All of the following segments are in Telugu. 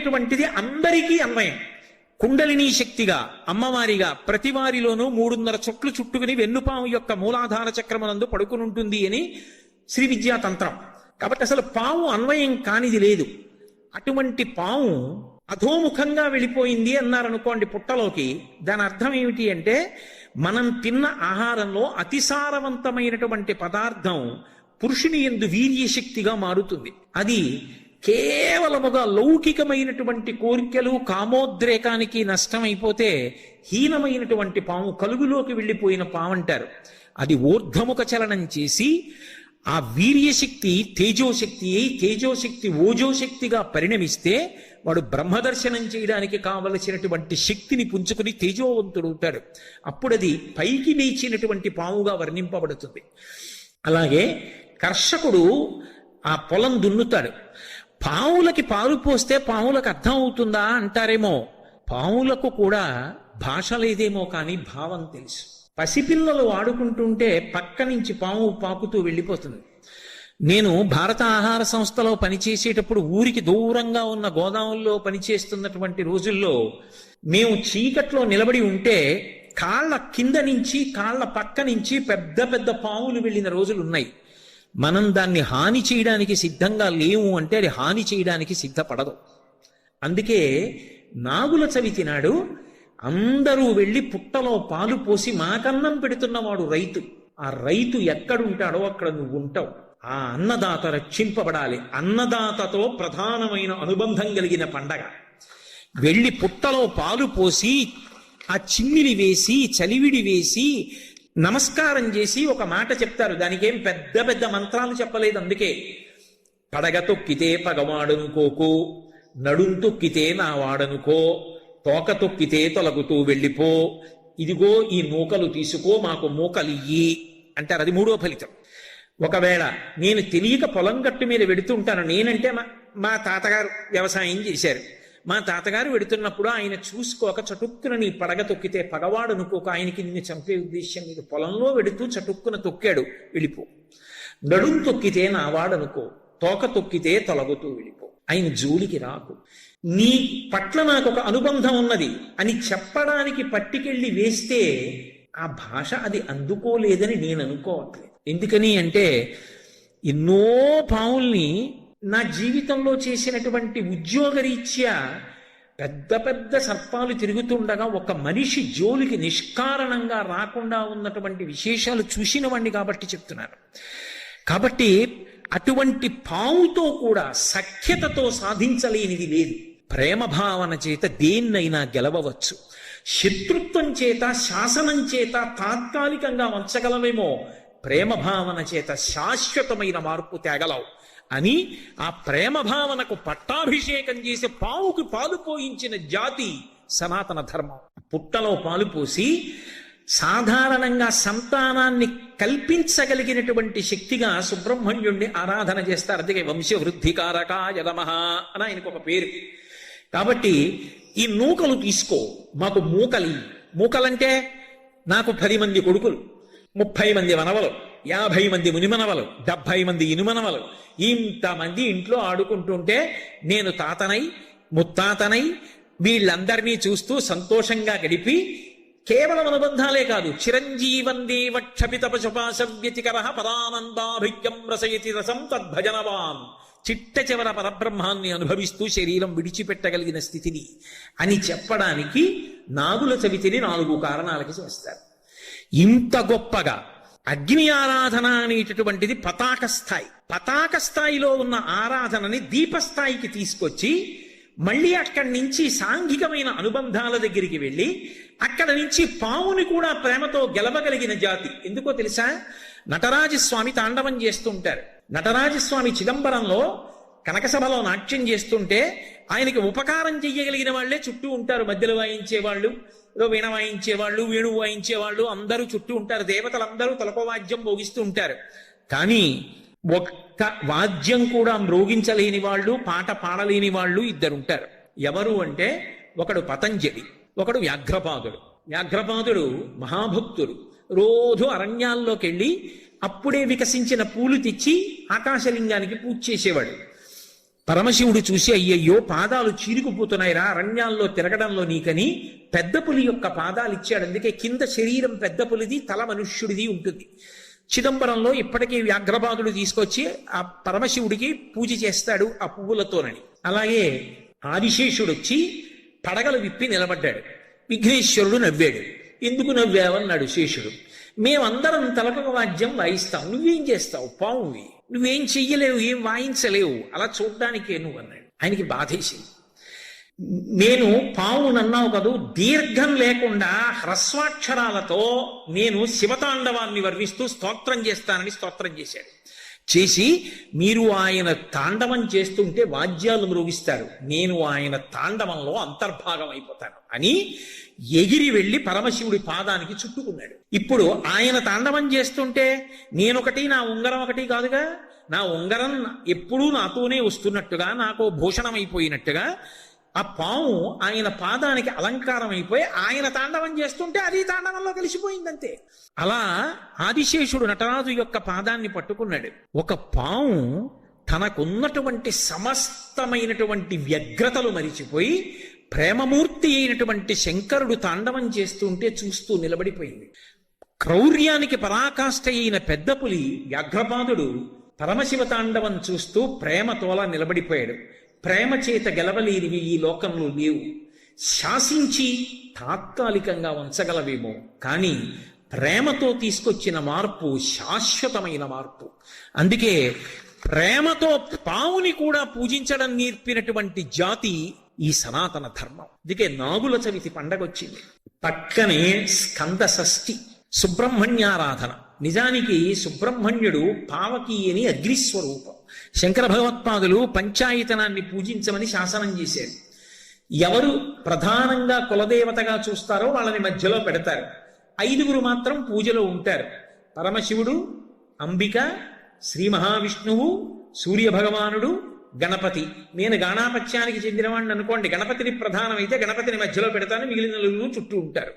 అనేటటువంటిది అందరికీ అన్వయం. కుండలినీ శక్తిగా అమ్మవారిగా ప్రతి వారిలోనూ 3.5 చుట్లు చుట్టుకుని వెన్నుపాము యొక్క మూలాధార చక్రమునందు పడుకుని ఉంటుంది అని శ్రీ విద్యా తంత్రం. కాబట్టి అసలు పాము అన్వయం కానిది లేదు. అటువంటి పాము అధోముఖంగా వెళ్ళిపోయింది అన్నారనుకోండి పుట్టలోకి, దాని అర్థం ఏమిటి అంటే మనం తిన్న ఆహారంలో అతిసారవంతమైనటువంటి పదార్థం పురుషుని యందు వీర్యశక్తిగా మారుతుంది. అది కేవలముగా లౌకికమైనటువంటి కోరికలు కామోద్రేకానికి నష్టమైపోతే హీనమైనటువంటి పాము, కలుగులోకి వెళ్ళిపోయిన పాము అంటారు. అది ఊర్ధ్వముఖ చలనం చేసి ఆ వీర్యశక్తి తేజోశక్తి అయి తేజోశక్తి ఓజోశక్తిగా పరిణమిస్తే వాడు బ్రహ్మదర్శనం చేయడానికి కావలసినటువంటి శక్తిని పుంజుకుని తేజోవంతుడవుతాడు. అప్పుడు అది పైకి లేచినటువంటి పాముగా వర్ణింపబడుతుంది. అలాగే కర్షకుడు ఆ పొలం దున్నుతాడు. పావులకి పాలు పోస్తే పావులకు అర్థం అవుతుందా అంటారేమో. పావులకు కూడా భాష లేదేమో కానీ భావం తెలుసు. పసిపిల్లలు ఆడుకుంటుంటే పక్క నుంచి పాము పాకుతూ వెళ్ళిపోతుంది. నేను భారత ఆహార సంస్థలో పనిచేసేటప్పుడు ఊరికి దూరంగా ఉన్న గోదాముల్లో పనిచేస్తున్నటువంటి రోజుల్లో మేము చీకట్లో నిలబడి ఉంటే కాళ్ళ కింద నుంచి కాళ్ళ పక్క నుంచి పెద్ద పెద్ద పాములు వెళ్ళిన రోజులు ఉన్నాయి. మనం దాన్ని హాని చేయడానికి సిద్ధంగా లేవు అంటే అది హాని చేయడానికి సిద్ధపడదు. అందుకే నాగుల చవితి నాడు అందరూ వెళ్ళి పుట్టలో పాలు పోసి మాకన్నం పెడుతున్నవాడు రైతు. ఆ రైతు ఎక్కడుంటాడో అక్కడ నువ్వు ఉంటావు. ఆ అన్నదాత రక్షింపబడాలి. అన్నదాతతో ప్రధానమైన అనుబంధం కలిగిన పండగ. వెళ్ళి పుట్టలో పాలు పోసి ఆ చిమ్మిలి వేసి చలివిడి వేసి నమస్కారం చేసి ఒక మాట చెప్తారు. దానికేం పెద్ద పెద్ద మంత్రాలు చెప్పలేదు. అందుకే పడగ తొక్కితే పగవాడనుకోకు, నడుం తొక్కితే నా వాడనుకో, తోక తొక్కితే తొలగుతూ వెళ్ళిపో, ఇదిగో ఈ నూకలు తీసుకో మాకు మూకలియ్యి అంటారు. అది 3వ ఫలితం. ఒకవేళ నేను తెలియక పొలం గట్టు మీద వెడుతుంటాను, నేనంటే మా తాతగారు వ్యవసాయం చేశారు, మా తాతగారు వెడుతున్నప్పుడు ఆయన చూసుకోక చటుక్కున నీ పడగ తొక్కితే పగవాడు అనుకోక ఆయనకి నిన్ను చంపే ఉద్దేశ్యం మీద పొలంలో వెడుతూ చటుక్కున తొక్కాడు, వెళ్ళిపో. నడుం తొక్కితే నావాడనుకో, తోక తొక్కితే తొలగుతూ వెళ్ళిపో, ఆయన జోలికి రాకు, నీ పట్ల నాకు ఒక అనుబంధం ఉన్నది అని చెప్పడానికి పట్టికెళ్ళి వేస్తే ఆ భాష అది అందుకోలేదని నేను అనుకోవట్లేదు. ఎందుకని అంటే ఎన్నో పావుల్ని నా జీవితంలో చేసినటువంటి ఉద్యోగరీత్యా పెద్ద పెద్ద సర్పాలు తిరుగుతుండగా ఒక మనిషి జోలికి నిష్కారణంగా రాకుండా ఉన్నటువంటి విశేషాలు చూసిన వాణ్ణి కాబట్టి చెప్తున్నాను. కాబట్టి అటువంటి పావుతో కూడా సఖ్యతతో సాధించలేనిది లేదు. ప్రేమ భావన చేత దేన్నైనా గెలవవచ్చు. శత్రుత్వం చేత శాసనం చేత తాత్కాలికంగా వంచగలవేమో, ప్రేమ భావన చేత శాశ్వతమైన మార్పు తేగలవు అని ఆ ప్రేమ భావనకు పట్టాభిషేకం చేసి పావుకి పాలు పోయించిన జాతి సనాతన ధర్మం. పుట్టలో పాలు పోసి సాధారణంగా సంతానాన్ని కల్పించగలిగినటువంటి శక్తిగా సుబ్రహ్మణ్యుణ్ణి ఆరాధన చేస్తారు. అందుకే వంశవృద్ధికారకాయ నమః అని ఆయనకు ఒక పేరు. కాబట్టి ఈ నూకలు తీసుకో, మాకు మూకలి. మూకలంటే నాకు 10 మంది కొడుకులు, 30 మంది మనవలు, 50 మంది మునిమనవలు, 70 మంది ఇనుమనవలు, ఇంతమంది ఇంట్లో ఆడుకుంటుంటే నేను తాతనై ముత్తాతనై వీళ్ళందరినీ చూస్తూ సంతోషంగా గడిపి కేవలం అనుబంధాలే కాదు, చిరంజీవందేవ క్షపిత పశుపాశవ్యతికర పదానందాభిజ్ఞం రసయతి రసం తద్భజనవాన్, చిట్ట చివర పరబ్రహ్మాన్ని అనుభవిస్తూ శరీరం విడిచిపెట్టగలిగిన స్థితిని అని చెప్పడానికి నాగుల చవితిని 4 కారణాలకి చేస్తారు. ఇంత గొప్పగా అగ్ని ఆరాధన అనేటటువంటిది పతాక స్థాయి. పతాక స్థాయిలో ఉన్న ఆరాధనని దీపస్థాయికి తీసుకొచ్చి మళ్ళీ అక్కడి నుంచి సాంఘికమైన అనుబంధాల దగ్గరికి వెళ్ళి అక్కడ నుంచి పావుని కూడా ప్రేమతో గెలవగలిగిన జాతి. ఎందుకో తెలుసా? నటరాజస్వామి తాండవం చేస్తుంటారు. నటరాజస్వామి చిదంబరంలో కనకసభలో నాట్యం చేస్తుంటే ఆయనకి ఉపకారం చెయ్యగలిగిన వాళ్లే చుట్టూ ఉంటారు. మధ్యలో వాయించేవాళ్ళు, ఏదో వీణ వాయించేవాళ్ళు, వేణువు వాయించేవాళ్ళు అందరూ చుట్టూ ఉంటారు. దేవతలందరూ తలపవాద్యం మోగిస్తూ ఉంటారు. కానీ ఒక్క వాద్యం కూడా మ్రోగించలేని వాళ్ళు, పాట పాడలేని వాళ్ళు 2 ఉంటారు. ఎవరు అంటే ఒకడు పతంజలి, ఒకడు వ్యాఘ్రపాదుడు. వ్యాఘ్రపాదుడు మహాభక్తుడు. రోజు అరణ్యాల్లోకి వెళ్ళి అప్పుడే వికసించిన పూలు తెచ్చి ఆకాశలింగానికి పూజ చేసేవాడు. పరమశివుడు చూసి అయ్యయ్యో పాదాలు చీరుకుపోతున్నాయిరా అరణ్యాల్లో తిరగడంలో నీకని పెద్ద పులి యొక్క పాదాలు ఇచ్చాడు. అందుకే కింద శరీరం పెద్ద పులిది, తల మనుష్యుడిది ఉంటుంది. చిదంబరంలో ఇప్పటికీ వ్యాఘ్రపాదుడు తీసుకొచ్చి ఆ పరమశివుడికి పూజ చేస్తాడు ఆ పువ్వులతోనని. అలాగే ఆదిశేషుడు వచ్చి పడగలు విప్పి నిలబడ్డాడు. విఘ్నేశ్వరుడు నవ్వాడు. ఎందుకు నవ్వావన్నాడు శేషుడు. మేమందరం తలకొక వాద్యం వాయిస్తాం, నువ్వేం చేస్తావు పావువి, నువ్వేం చెయ్యలేవు, ఏం వాయించలేవు, అలా చూడ్డానికే నువ్వు అన్నాడు. ఆయనకి బాధేసింది. నేను పావునన్నావు కదూ, దీర్ఘం లేకుండా హ్రస్వాక్షరాలతో నేను శివతాండవాన్ని వర్ణిస్తూ స్తోత్రం చేస్తానని స్తోత్రం చేశాడు. చేసి మీరు ఆయన తాండవం చేస్తుంటే వాద్యాలు మ్రోగిస్తారు, నేను ఆయన తాండవంలో అంతర్భాగం అయిపోతాను అని ఎగిరి వెళ్లి పరమశివుడి పాదానికి చుట్టుకున్నాడు. ఇప్పుడు ఆయన తాండవం చేస్తుంటే నేనొకటి నా ఉంగరం ఒకటి కాదుగా, నా ఉంగరం ఎప్పుడూ నాతోనే వస్తున్నట్టుగా, నాకు భూషణం అయిపోయినట్టుగా ఆ పాము ఆయన పాదానికి అలంకారం అయిపోయి ఆయన తాండవం చేస్తుంటే అది తాండవంలో కలిసిపోయిందంతే. అలా ఆదిశేషుడు నటరాజు యొక్క పాదాన్ని పట్టుకున్నాడు. ఒక పాము తనకున్నటువంటి సమస్తమైనటువంటి వ్యగ్రతలు మరిచిపోయి ప్రేమమూర్తి అయినటువంటి శంకరుడు తాండవం చేస్తుంటే చూస్తూ నిలబడిపోయింది. క్రౌర్యానికి పరాకాష్ఠ అయిన పెద్ద పులి వ్యాఘ్రపాదుడు పరమశివ తాండవం చూస్తూ ప్రేమతోలా నిలబడిపోయాడు. ప్రేమ చేత గెలవలేనివి ఈ లోకంలో లేవు. శాసించి తాత్కాలికంగా ఉంచగలవేమో, కానీ ప్రేమతో తీసుకొచ్చిన మార్పు శాశ్వతమైన మార్పు. అందుకే ప్రేమతో పావుని కూడా పూజించడం నేర్పినటువంటి జాతి ఈ సనాతన ధర్మం. అందుకే నాగుల చవితి పండగ వచ్చింది. పక్కనే స్కంద షష్ఠి, సుబ్రహ్మణ్యారాధన. నిజానికి సుబ్రహ్మణ్యుడు పావకి అని అగ్నిస్వరూపం. శంకర భగవత్పాదులు పంచాయతనాన్ని పూజించమని శాసనం చేశారు. ఎవరు ప్రధానంగా కులదేవతగా చూస్తారో వాళ్ళని మధ్యలో పెడతారు. 5 మాత్రం పూజలో ఉంటారు. పరమశివుడు, అంబిక, శ్రీ మహావిష్ణువు, సూర్య భగవానుడు, గణపతి. నేను గాణాపత్యానికి చెందినవాడిని అనుకోండి, గణపతిని ప్రధానమైతే గణపతిని మధ్యలో పెడతాను, మిగిలిన 4 చుట్టూ ఉంటారు.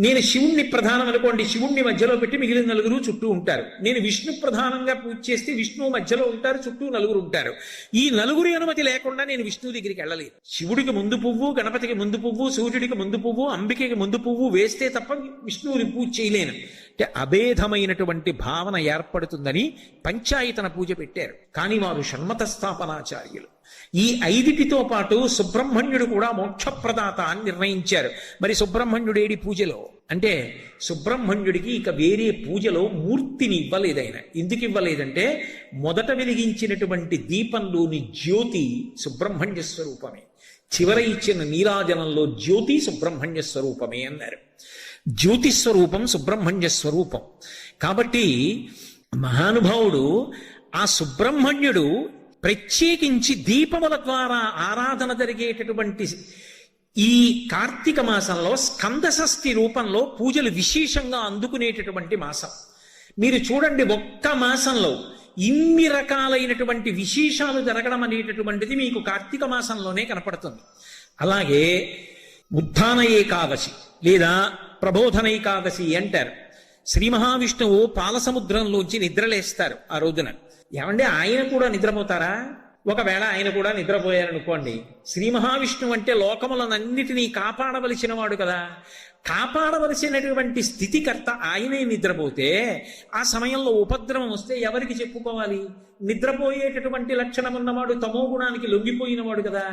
నేను శివుణ్ణి ప్రధానం అనుకోండి, శివుణ్ణి మధ్యలో పెట్టి మిగిలిన 4 చుట్టూ ఉంటారు. నేను విష్ణు ప్రధానంగా పూజ చేస్తే విష్ణువు మధ్యలో ఉంటారు, చుట్టూ 4 ఉంటారు. ఈ 4 అనుమతి లేకుండా నేను విష్ణువు దగ్గరికి వెళ్ళలేదు. శివుడికి ముందు పువ్వు, గణపతికి ముందు పువ్వు, సూర్యుడికి ముందు పువ్వు, అంబికకి ముందు పువ్వు వేస్తే తప్ప విష్ణువుని పూజ చేయలేను. అంటే అభేదమైనటువంటి భావన ఏర్పడుతుందని పంచాయతన పూజ పెట్టారు. కానీ వారు షణ్మత స్థాపనాచార్యులు. ఈ 5టితో పాటు సుబ్రహ్మణ్యుడు కూడా మోక్షప్రదాత అని నిర్ణయించారు. మరి సుబ్రహ్మణ్యుడేడి పూజలో అంటే సుబ్రహ్మణ్యుడికి ఇక వేరే పూజలో మూర్తిని ఇవ్వలేదు ఆయన. ఎందుకు ఇవ్వలేదంటే మొదట వెలిగించినటువంటి దీపంలోని జ్యోతి సుబ్రహ్మణ్య స్వరూపమే, చివర ఇచ్చిన నీరాజనంలో జ్యోతి సుబ్రహ్మణ్య స్వరూపమే అన్నారు. జ్యోతి స్వరూపం సుబ్రహ్మణ్య స్వరూపం. కాబట్టి మహానుభావుడు ఆ సుబ్రహ్మణ్యుడు ప్రత్యేకించి దీపముల ద్వారా ఆరాధన జరిగేటటువంటి ఈ కార్తీక మాసంలో స్కంద షష్ఠి రూపంలో పూజలు విశేషంగా అందుకునేటటువంటి మాసం. మీరు చూడండి, ఒక్క మాసంలో ఇన్ని రకాలైనటువంటి విశేషాలు జరగడం అనేటటువంటిది మీకు కార్తీక మాసంలోనే కనపడుతుంది. అలాగే ఉత్థాన ఏకాదశి లేదా ప్రబోధన ఏకాదశి అంటారు. శ్రీ మహావిష్ణువు పాలసముద్రంలోంచి నిద్రలేస్తారు ఆ రోజున. ఏమంటే ఆయన కూడా నిద్రపోతారా? ఒకవేళ ఆయన కూడా నిద్రపోయారనుకోండి, శ్రీ మహావిష్ణువు అంటే లోకములనన్నిటినీ కాపాడవలసిన వాడు కదా, కాపాడవలసినటువంటి స్థితికర్త ఆయనే నిద్రపోతే ఆ సమయంలో ఉపద్రవం వస్తే ఎవరికి చెప్పుకోవాలి? నిద్రపోయేటటువంటి లక్షణం ఉన్నవాడు, తమో గుణానికి లొంగిపోయినవాడు కదా,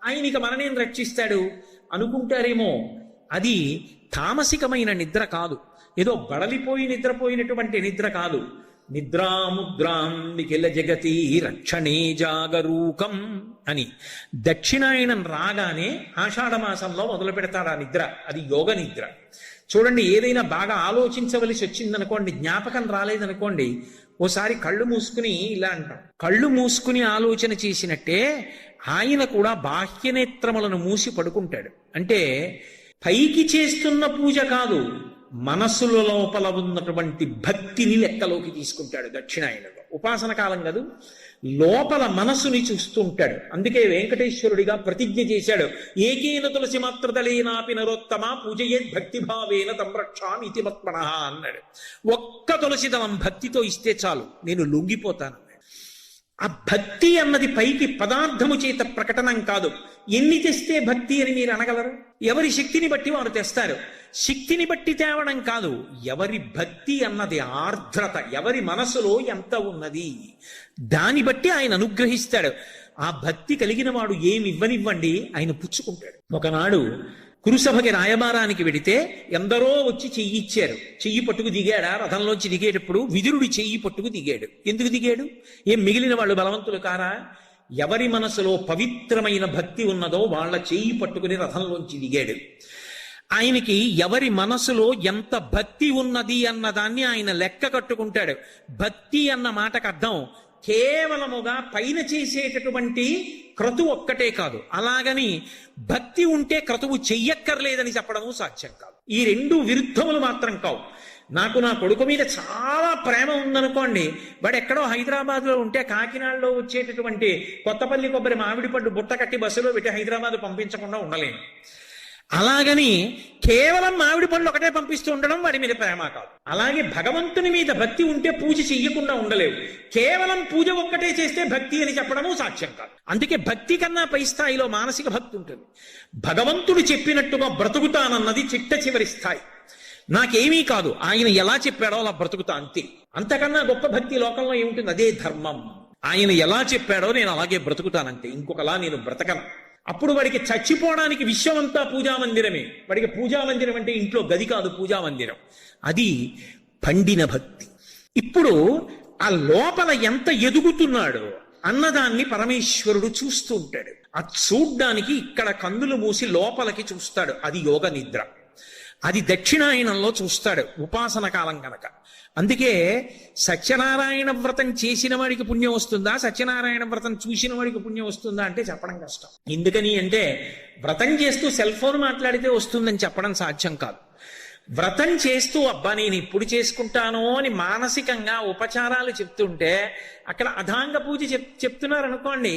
ఆయనకి మననేం రక్షిస్తాడు అనుకుంటారేమో. అది తామసికమైన నిద్ర కాదు, ఏదో బడలిపోయి నిద్రపోయినటువంటి నిద్ర కాదు. నిద్రాముద్రాం నిఖిల జగతి రక్షణే జాగరూకం అని దక్షిణాయనం రాగానే ఆషాఢమాసంలో మొదలు పెడతాడు ఆ నిద్ర. అది యోగ నిద్ర. చూడండి, ఏదైనా బాగా ఆలోచించవలసి వచ్చిందనుకోండి, జ్ఞాపకం రాలేదనుకోండి, ఓసారి కళ్ళు మూసుకుని ఇలా అంటాం. కళ్ళు మూసుకుని ఆలోచన చేసినట్టే ఆయన కూడా బాహ్యనేత్రములను మూసి పడుకుంటాడు. అంటే పైకి చేస్తున్న పూజ కాదు, మనస్సుల లోపల ఉన్నటువంటి భక్తిని లెక్కలోకి తీసుకుంటాడు. దక్షిణాయనంలో ఉపాసన కాలం కాదు, లోపల మనస్సుని చూస్తుంటాడు. అందుకే వెంకటేశ్వరుడిగా ప్రతిజ్ఞ చేశాడు, ఏకేన తులసి మాత్రదలేనాపి నరోత్తమ పూజయేద్ భక్తిభావేన తంరక్షామి ఇతి మత్మనః అన్నాడు. ఒక్క తులసి దళం భక్తితో ఇస్తే చాలు, నేను లొంగిపోతాను. ఆ భక్తి అన్నది పైకి పదార్థము చేత ప్రకటనం కాదు. ఎన్ని తెస్తే భక్తి అని మీరు అనగలరు? ఎవరి శక్తిని బట్టి వారు తెస్తారు. శక్తిని బట్టి తేవడం కాదు, ఎవరి భక్తి అన్నది ఆర్ద్రత, ఎవరి మనసులో ఎంత ఉన్నది దాన్ని బట్టి ఆయన అనుగ్రహిస్తాడు. ఆ భక్తి కలిగిన వాడు ఏమి ఇవ్వనివ్వండి ఆయన పుచ్చుకుంటాడు. ఒకనాడు కురుసభకి రాయబారానికి వెడితే ఎందరో వచ్చి చెయ్యి ఇచ్చారు. చెయ్యి పట్టుకు దిగాడా? రథంలోంచి దిగేటప్పుడు విదురుడి చెయ్యి పట్టుకు దిగాడు. ఎందుకు దిగాడు? ఏం మిగిలిన వాళ్ళు బలవంతులు కారా? ఎవరి మనసులో పవిత్రమైన భక్తి ఉన్నదో వాళ్ళ చెయ్యి పట్టుకుని రథంలోంచి దిగాడు. ఆయనకి ఎవరి మనసులో ఎంత భక్తి ఉన్నది అన్నదాన్ని ఆయన లెక్క కట్టుకుంటాడు. భక్తి అన్న మాటకు అర్థం కేవలముగా పైన చేసేటటువంటి క్రతువు ఒక్కటే కాదు, అలాగని భక్తి ఉంటే క్రతువు చెయ్యక్కర్లేదని చెప్పడము సాధ్యం కాదు. ఈ రెండు విరుద్ధములు మాత్రం కావు. నాకు నా కొడుకు మీద చాలా ప్రేమ ఉందనుకోండి, వాడు ఎక్కడో హైదరాబాద్లో ఉంటే కాకినాడలో వచ్చేటటువంటి కొత్తపల్లి కొబ్బరి మామిడి పడ్డు బుట్ట కట్టి బస్సులో పెట్టి హైదరాబాద్ పంపించకుండా ఉండలేను. అలాగని కేవలం మామిడి పళ్ళు ఒకటే పంపిస్తూ ఉండడం వాడి మీద ప్రేమ కాదు. అలాగే భగవంతుని మీద భక్తి ఉంటే పూజ చెయ్యకుండా ఉండలేవు. కేవలం పూజ ఒక్కటే చేస్తే భక్తి అని చెప్పడము సాధ్యం కాదు. అందుకే భక్తి కన్నా పై స్థాయిలో మానసిక భక్తి ఉంటుంది. భగవంతుడు చెప్పినట్టుగా బ్రతుకుతానన్నది చిట్ట చివరి స్థాయి. నాకేమీ కాదు, ఆయన ఎలా చెప్పాడో అలా బ్రతుకుతా అంతే. అంతకన్నా గొప్ప భక్తి లోకంలో ఏముంటుంది? అదే ధర్మం. ఆయన ఎలా చెప్పాడో నేను అలాగే బ్రతుకుతానంతే, ఇంకొకలా నేను బ్రతకను. అప్పుడు వాడికి చచ్చిపోవడానికి విశ్వమంతా పూజామందిరమే. వాడికి పూజామందిరం అంటే ఇంట్లో గది కాదు, పూజామందిరం. అది పండిన భక్తి. ఇప్పుడు ఆ లోపల ఎంత ఎదుగుతున్నాడో అన్నదాన్ని పరమేశ్వరుడు చూస్తూ ఉంటాడు. అది చూడ్డానికి ఇక్కడ కన్నులు మూసి లోపలికి చూస్తాడు. అది యోగ నిద్ర. అది దక్షిణాయనంలో చూస్తాడు, ఉపాసన కాలం కనుక. అందుకే సత్యనారాయణ వ్రతం చేసిన వాడికి పుణ్యం వస్తుందా, సత్యనారాయణ వ్రతం చూసిన వాడికి పుణ్యం వస్తుందా అంటే చెప్పడం కష్టం. ఎందుకని అంటే వ్రతం చేస్తూ సెల్ ఫోన్ మాట్లాడితే వస్తుందని చెప్పడం సాధ్యం కాదు. వ్రతం చేస్తూ అబ్బా నేను ఇప్పుడు చేసుకుంటాను అని మానసికంగా ఉపచారాలు చెప్తుంటే అక్కడ అధాంగ పూజ చెప్తున్నారు అనుకోండి,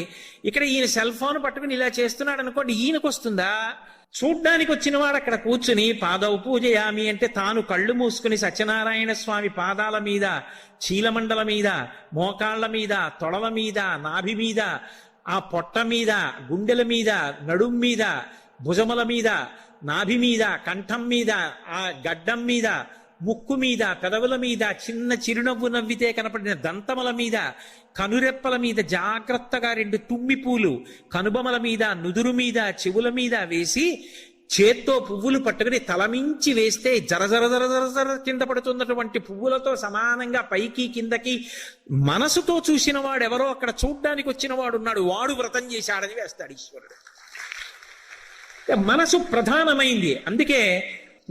ఇక్కడ ఈయన సెల్ ఫోన్ పట్టుకుని ఇలా చేస్తున్నాడు అనుకోండి, ఈయనకు వస్తుందా? చూడ్డానికి వచ్చిన వాడు అక్కడ కూర్చుని పాదవు పూజయామి అంటే తాను కళ్ళు మూసుకుని సత్యనారాయణ స్వామి పాదాల మీద, చీలమండల మీద, మోకాళ్ల మీద, తొడల మీద, నాభి మీద, ఆ పొట్ట మీద, గుండెల మీద, నడుం మీద, భుజముల మీద, నాభి మీద, కంఠం మీద, ఆ గడ్డం మీద, ముక్కు మీద, పెదవుల మీద, చిన్న చిరునవ్వు నవ్వితే కనపడిన దంతముల మీద, కనురెప్పల మీద జాగ్రత్తగా 2 తుమ్మి పూలు కనుబొమల మీద, నుదురు మీద, చెవుల మీద వేసి చేత్తో పువ్వులు పట్టుకుని తలమించి వేస్తే జర జర జర జర జర కింద పడుతున్నటువంటి పువ్వులతో సమానంగా పైకి కిందకి మనసుతో చూసిన వాడెవరో అక్కడ చూడ్డానికి వచ్చిన వాడున్నాడు, వాడు వ్రతం చేశాడని వేస్తాడు ఈశ్వరుడు. మనసు ప్రధానమైంది. అందుకే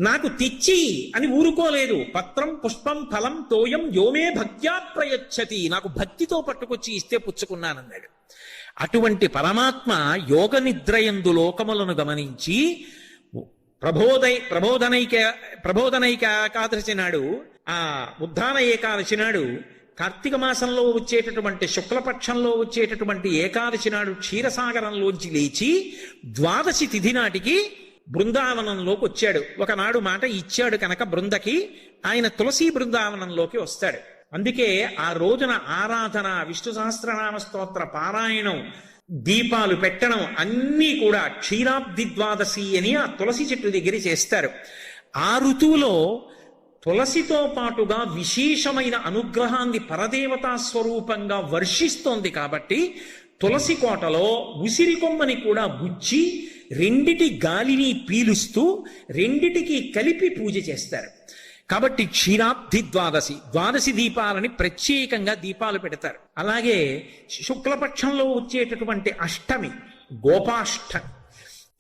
నాకు తెచ్చి అని ఊరుకోలేదు. పత్రం పుష్పం ఫలం తోయం యోమే భక్త్యా ప్రయచ్చతి, నాకు భక్తితో పట్టుకొచ్చి ఇస్తే పుచ్చుకున్నానన్నాడు. అటువంటి పరమాత్మ యోగ నిద్రయందు లోకములను గమనించి ప్రబోధనైక ఏకాదశి నాడు, ఆ ఉద్ధాన ఏకాదశి నాడు, కార్తీక మాసంలో వచ్చేటటువంటి శుక్లపక్షంలో వచ్చేటటువంటి ఏకాదశి నాడు క్షీరసాగరంలోంచి లేచి ద్వాదశి తిథి నాటికి బృందావనంలోకి వచ్చాడు. ఒకనాడు మాట ఇచ్చాడు కనుక బృందకి, ఆయన తులసి బృందావనంలోకి వస్తాడు. అందుకే ఆ రోజున ఆరాధన, విష్ణు సహస్రనామ స్తోత్ర పారాయణం, దీపాలు పెట్టడం అన్నీ కూడా క్షీరాబ్ది ద్వాదశి అని ఆ తులసి చెట్టు దగ్గర చేస్తారు. ఆ ఋతువులో తులసితో పాటుగా విశేషమైన అనుగ్రహాన్ని పరదేవతా స్వరూపంగా వర్షిస్తోంది కాబట్టి తులసి కోటలో ఉసిరి కొమ్మని కూడా గుచ్చి రెండిటి గాలిని పీలుస్తూ రెండిటికి కలిపి పూజ చేస్తారు. కాబట్టి క్షీరాబ్ది ద్వాదశి దీపాలని ప్రత్యేకంగా దీపాలు పెడతారు. అలాగే శుక్లపక్షంలో వచ్చేటటువంటి అష్టమి గోపాష్టమి,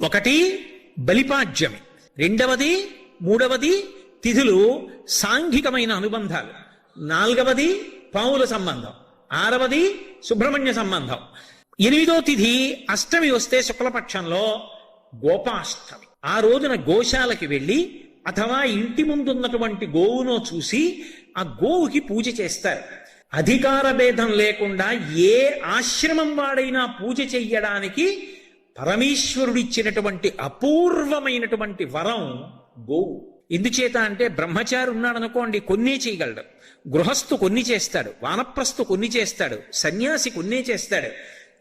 ఒకటి బలిపాడ్యమి, రెండవది మూడవది తిథులు సాంఘికమైన అనుబంధాలు, నాలుగవది పావుల సంబంధం, ఆరవది సుబ్రహ్మణ్య సంబంధం, 8వ తిథి అష్టమి వస్తే శుక్లపక్షంలో గోపాష్టమి. ఆ రోజున గోశాలకి వెళ్ళి అథవా ఇంటి ముందున్నటువంటి గోవునో చూసి ఆ గోవుకి పూజ చేస్తారు. అధికార భేదం లేకుండా ఏ ఆశ్రమం వాడైనా పూజ చెయ్యడానికి పరమేశ్వరుడిచ్చినటువంటి అపూర్వమైనటువంటి వరం గోవు. ఎందుచేత అంటే బ్రహ్మచారి ఉన్నాడు అనుకోండి, కొన్నే చేయగలడు. గృహస్థు కొన్ని చేస్తాడు, వానప్రస్థు కొన్ని చేస్తాడు, సన్యాసి కొన్నే చేస్తాడు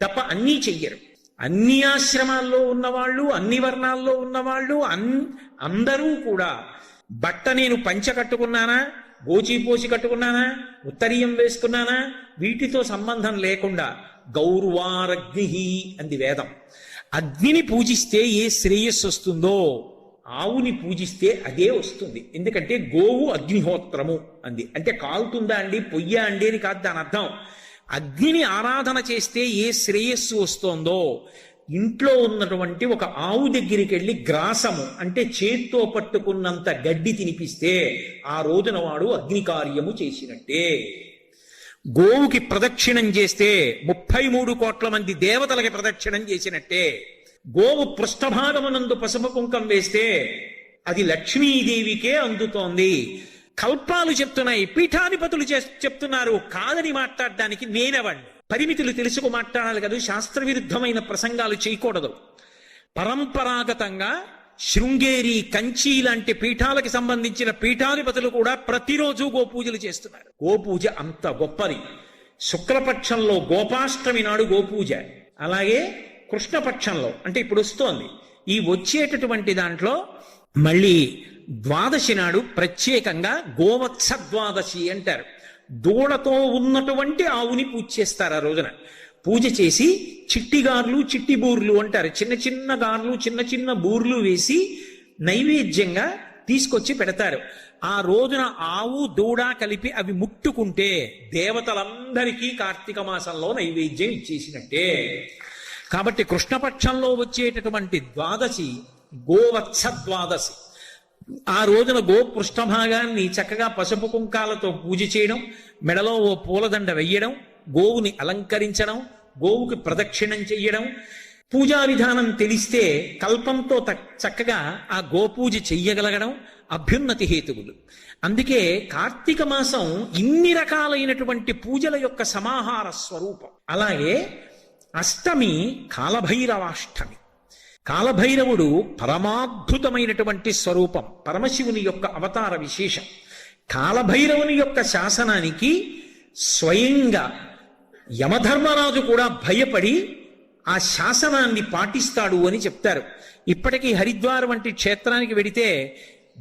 తప్ప అన్నీ చెయ్యరు. అన్ని ఆశ్రమాల్లో ఉన్నవాళ్ళు, అన్ని వర్ణాల్లో ఉన్నవాళ్ళు అందరూ కూడా బట్ట నేను పంచ కట్టుకున్నానా, గోచీపోసి కట్టుకున్నానా, ఉత్తరీయం వేసుకున్నానా, వీటితో సంబంధం లేకుండా గౌర్వారగ్ని అంది వేదం. అగ్నిని పూజిస్తే ఏ శ్రేయస్సు వస్తుందో ఆవుని పూజిస్తే అదే వస్తుంది. ఎందుకంటే గోవు అగ్నిహోత్రము అంది. అంటే కాలుతుందా అండి, పొయ్యా అండి అని కాదు దాని అర్థం. అగ్నిని ఆరాధన చేస్తే ఏ శ్రేయస్సు వస్తోందో, ఇంట్లో ఉన్నటువంటి ఒక ఆవు దగ్గరికి వెళ్ళి గ్రాసము అంటే చేత్తో పట్టుకున్నంత గడ్డి తినిపిస్తే ఆ రోజున వాడు అగ్ని కార్యము చేసినట్టే. గోవుకి ప్రదక్షిణం చేస్తే 33 కోట్ల మంది దేవతలకి ప్రదక్షిణం చేసినట్టే. గోవు పృష్ఠభాగమునందు పసుపు కుంకం వేస్తే అది లక్ష్మీదేవికే అందుతోంది. కల్పాలు చెప్తున్నాయి, పీఠాధిపతులు చెప్తున్నారు. కాదని మాట్లాడడానికి నేనెవండి? పరిమితులు తెలుసుకు మాట్లాడాలి కదా, శాస్త్ర విరుద్ధమైన ప్రసంగాలు చేయకూడదు. పరంపరాగతంగా శృంగేరి, కంచి లాంటి పీఠాలకి సంబంధించిన పీఠాధిపతులు కూడా ప్రతిరోజు గోపూజలు చేస్తున్నారు. గోపూజ అంత గొప్పది. శుక్లపక్షంలో గోపాష్టమి నాడు గోపూజ, అలాగే కృష్ణపక్షంలో అంటే ఇప్పుడు వస్తోంది ఈ వచ్చేటటువంటి దాంట్లో మళ్ళీ ద్వాదశి నాడు ప్రత్యేకంగా గోవత్స ద్వాదశి అంటారు. దూడతో ఉన్నటువంటి ఆవుని పూజ చేస్తారు. ఆ రోజున పూజ చేసి చిట్టి గార్లు, చిట్టి బూర్లు అంటారు, చిన్న చిన్న గార్లు, చిన్న చిన్న బూర్లు వేసి నైవేద్యంగా తీసుకొచ్చి పెడతారు. ఆ రోజున ఆవు దూడ కలిపి అవి ముట్టుకుంటే దేవతలందరికీ కార్తీక మాసంలో నైవేద్యం ఇచ్చేసినట్టే. కాబట్టి కృష్ణపక్షంలో వచ్చేటటువంటి ద్వాదశి గోవత్స ద్వాదశి. ఆ రోజున గో పృష్ఠభాగాన్ని చక్కగా పసుపు కుంకాలతో పూజ చేయడం, మెడలో ఓ పూలదండ వెయ్యడం, గోవుని అలంకరించడం, గోవుకి ప్రదక్షిణం చెయ్యడం. పూజా విధానం తెలిస్తే కల్పంతో చక్కగా ఆ గోపూజ చెయ్యగలగడం అభ్యున్నతి హేతువులు. అందుకే కార్తీక మాసం ఇన్ని రకాలైనటువంటి పూజల యొక్క సమాహార స్వరూపం. అలాగే అష్టమి కాలభైరవాష్టమి. కాలభైరవుడు పరమాద్భుతమైనటువంటి స్వరూపం, పరమశివుని యొక్క అవతార విశేషం. కాలభైరవుని యొక్క శాసనానికి స్వయంగా యమధర్మరాజు కూడా భయపడి ఆ శాసనాన్ని పాటిస్తాడు అని చెప్తారు. ఇప్పటికీ హరిద్వార్ వంటి క్షేత్రానికి వెడితే